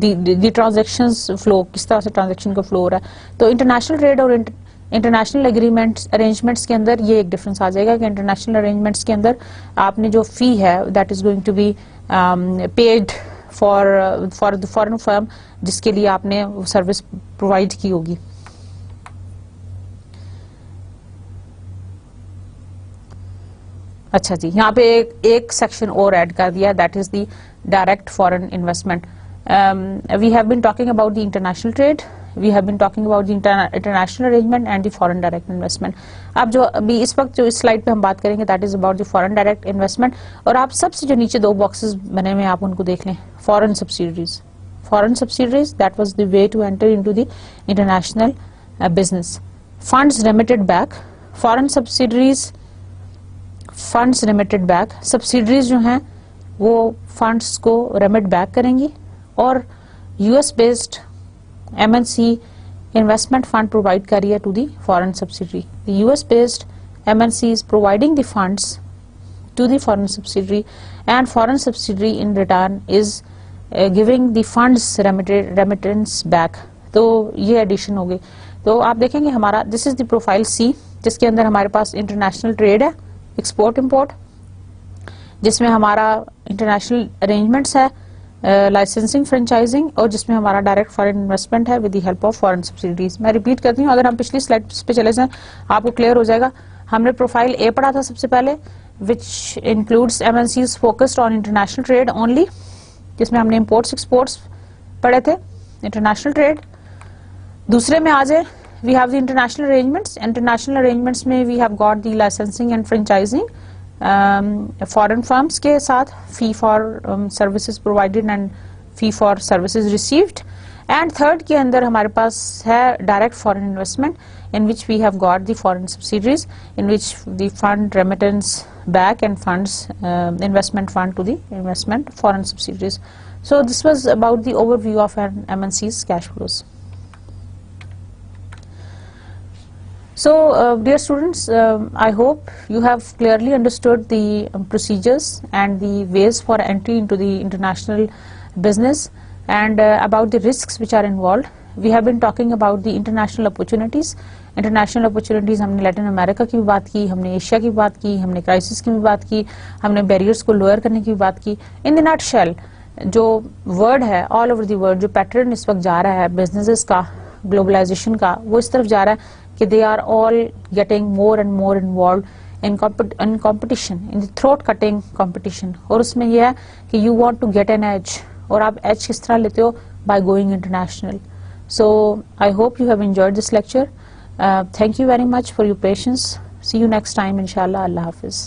the transactions flow, کس طرح سے ٹرانزیکشن کا فلو ہو رہا ہے. تو انٹرنیشنل ٹریڈ اور انٹرنیشنل اگریمنٹس ارینجمنٹس کے اندر یہ ایک ڈفرینس آ جائے گا کہ انٹرنیشنل ارینجمنٹس کے اندر آپ نے جو فی ہے that is going to be paid for the foreign firm جس کے لیے آپ نے سروس پرووائڈ کی ہوگی. اچھا جی, یہاں پہ ایک سیکشن اور ایڈ کر دیا, that is the direct foreign investment. We have been talking about the international trade, we have been talking about the international arrangement and the foreign direct investment. اب جو ابھی اس وقت جو اس سلائڈ پہ ہم بات کریں گے that is about the foreign direct investment. اور آپ سب سے جو نیچے 2 باکسز بنے ہوئے ہیں آپ ان کو دیکھ لیں. Foreign subsidiaries that was the way to enter into the international business. Funds remitted back, foreign subsidiaries funds remitted back, subsidiaries جو ہیں وہ فنڈز کو ریمیٹ بیک کریں گی, اور US based MNC investment fund provide کر رہی ہے to the foreign subsidiary. The US based MNC is providing the funds to the foreign subsidiary and foreign subsidiary in return is giving the funds remittance back. تو یہ ایڈیشن ہوگی. تو آپ دیکھیں گے ہمارا this is the profile C جس کے اندر ہمارے پاس انٹرنیشنل ٹریڈ ہے, ایکسپورٹ امپورٹ, جس میں ہمارا انٹرنیشنل ارینجمنٹس ہے, لائسنسنگ, فرینچائزنگ, اور جس میں ہمارا ڈائریکٹ فارن انویسٹمنٹ ہے with the help of foreign subsidies. میں ریپیٹ کرتی ہوں, اگر ہم پچھلی سلائڈ پہ چلے جائیں آپ کو کلیئر ہو جائے گا. ہم نے پروفائل اے پڑھا تھا سب سے پہلے, which includes MNCs focused on international trade only, جس میں ہم نے امپورٹس ایکسپورٹس پڑھے تھے, انٹرنیشنل ٹریڈ. دوسرے میں آ جائے, we have the international arrangements. International arrangements میں we have got the licensing and franchising foreign firms کے ساتھ, fee for services provided and fee for services received. And third کے اندر ہمارے پاس ہے direct foreign investment, in which we have got the foreign subsidiaries, in which the fund remittance back and funds investment fund to the investment foreign subsidiaries. So this was about the overview of an MNC's cash flows. So dear students, I hope you have clearly understood the procedures and the ways for entry into the international business and about the risks which are involved. We have been talking about the international opportunities. International opportunities ہم نے لیٹن امریکہ کی بھی بات کی, ہم نے ایشیا کی بات کی, ہم نے کرائسس کی بھی بات کی, ہم نے بیریئرس کو لوئر کرنے کی بھی بات کی. ان دی نٹ شیل جو ورڈ ہے آل اوور دی ورلڈ, جو پیٹرن اس وقت جا رہا ہے بزنسز کا, گلوبلائزیشن کا, وہ اس طرف جا رہا ہے کہ they are all getting more and more involved in competition, in the throat cutting competition. اور اس میں یہ ہے کہ you want to get an edge, اور آپ ایج کس طرح لیتے ہو, by going international. So I hope you have enjoyed this lecture. Thank you very much for your patience. See you next time, inshallah. Allah Hafiz.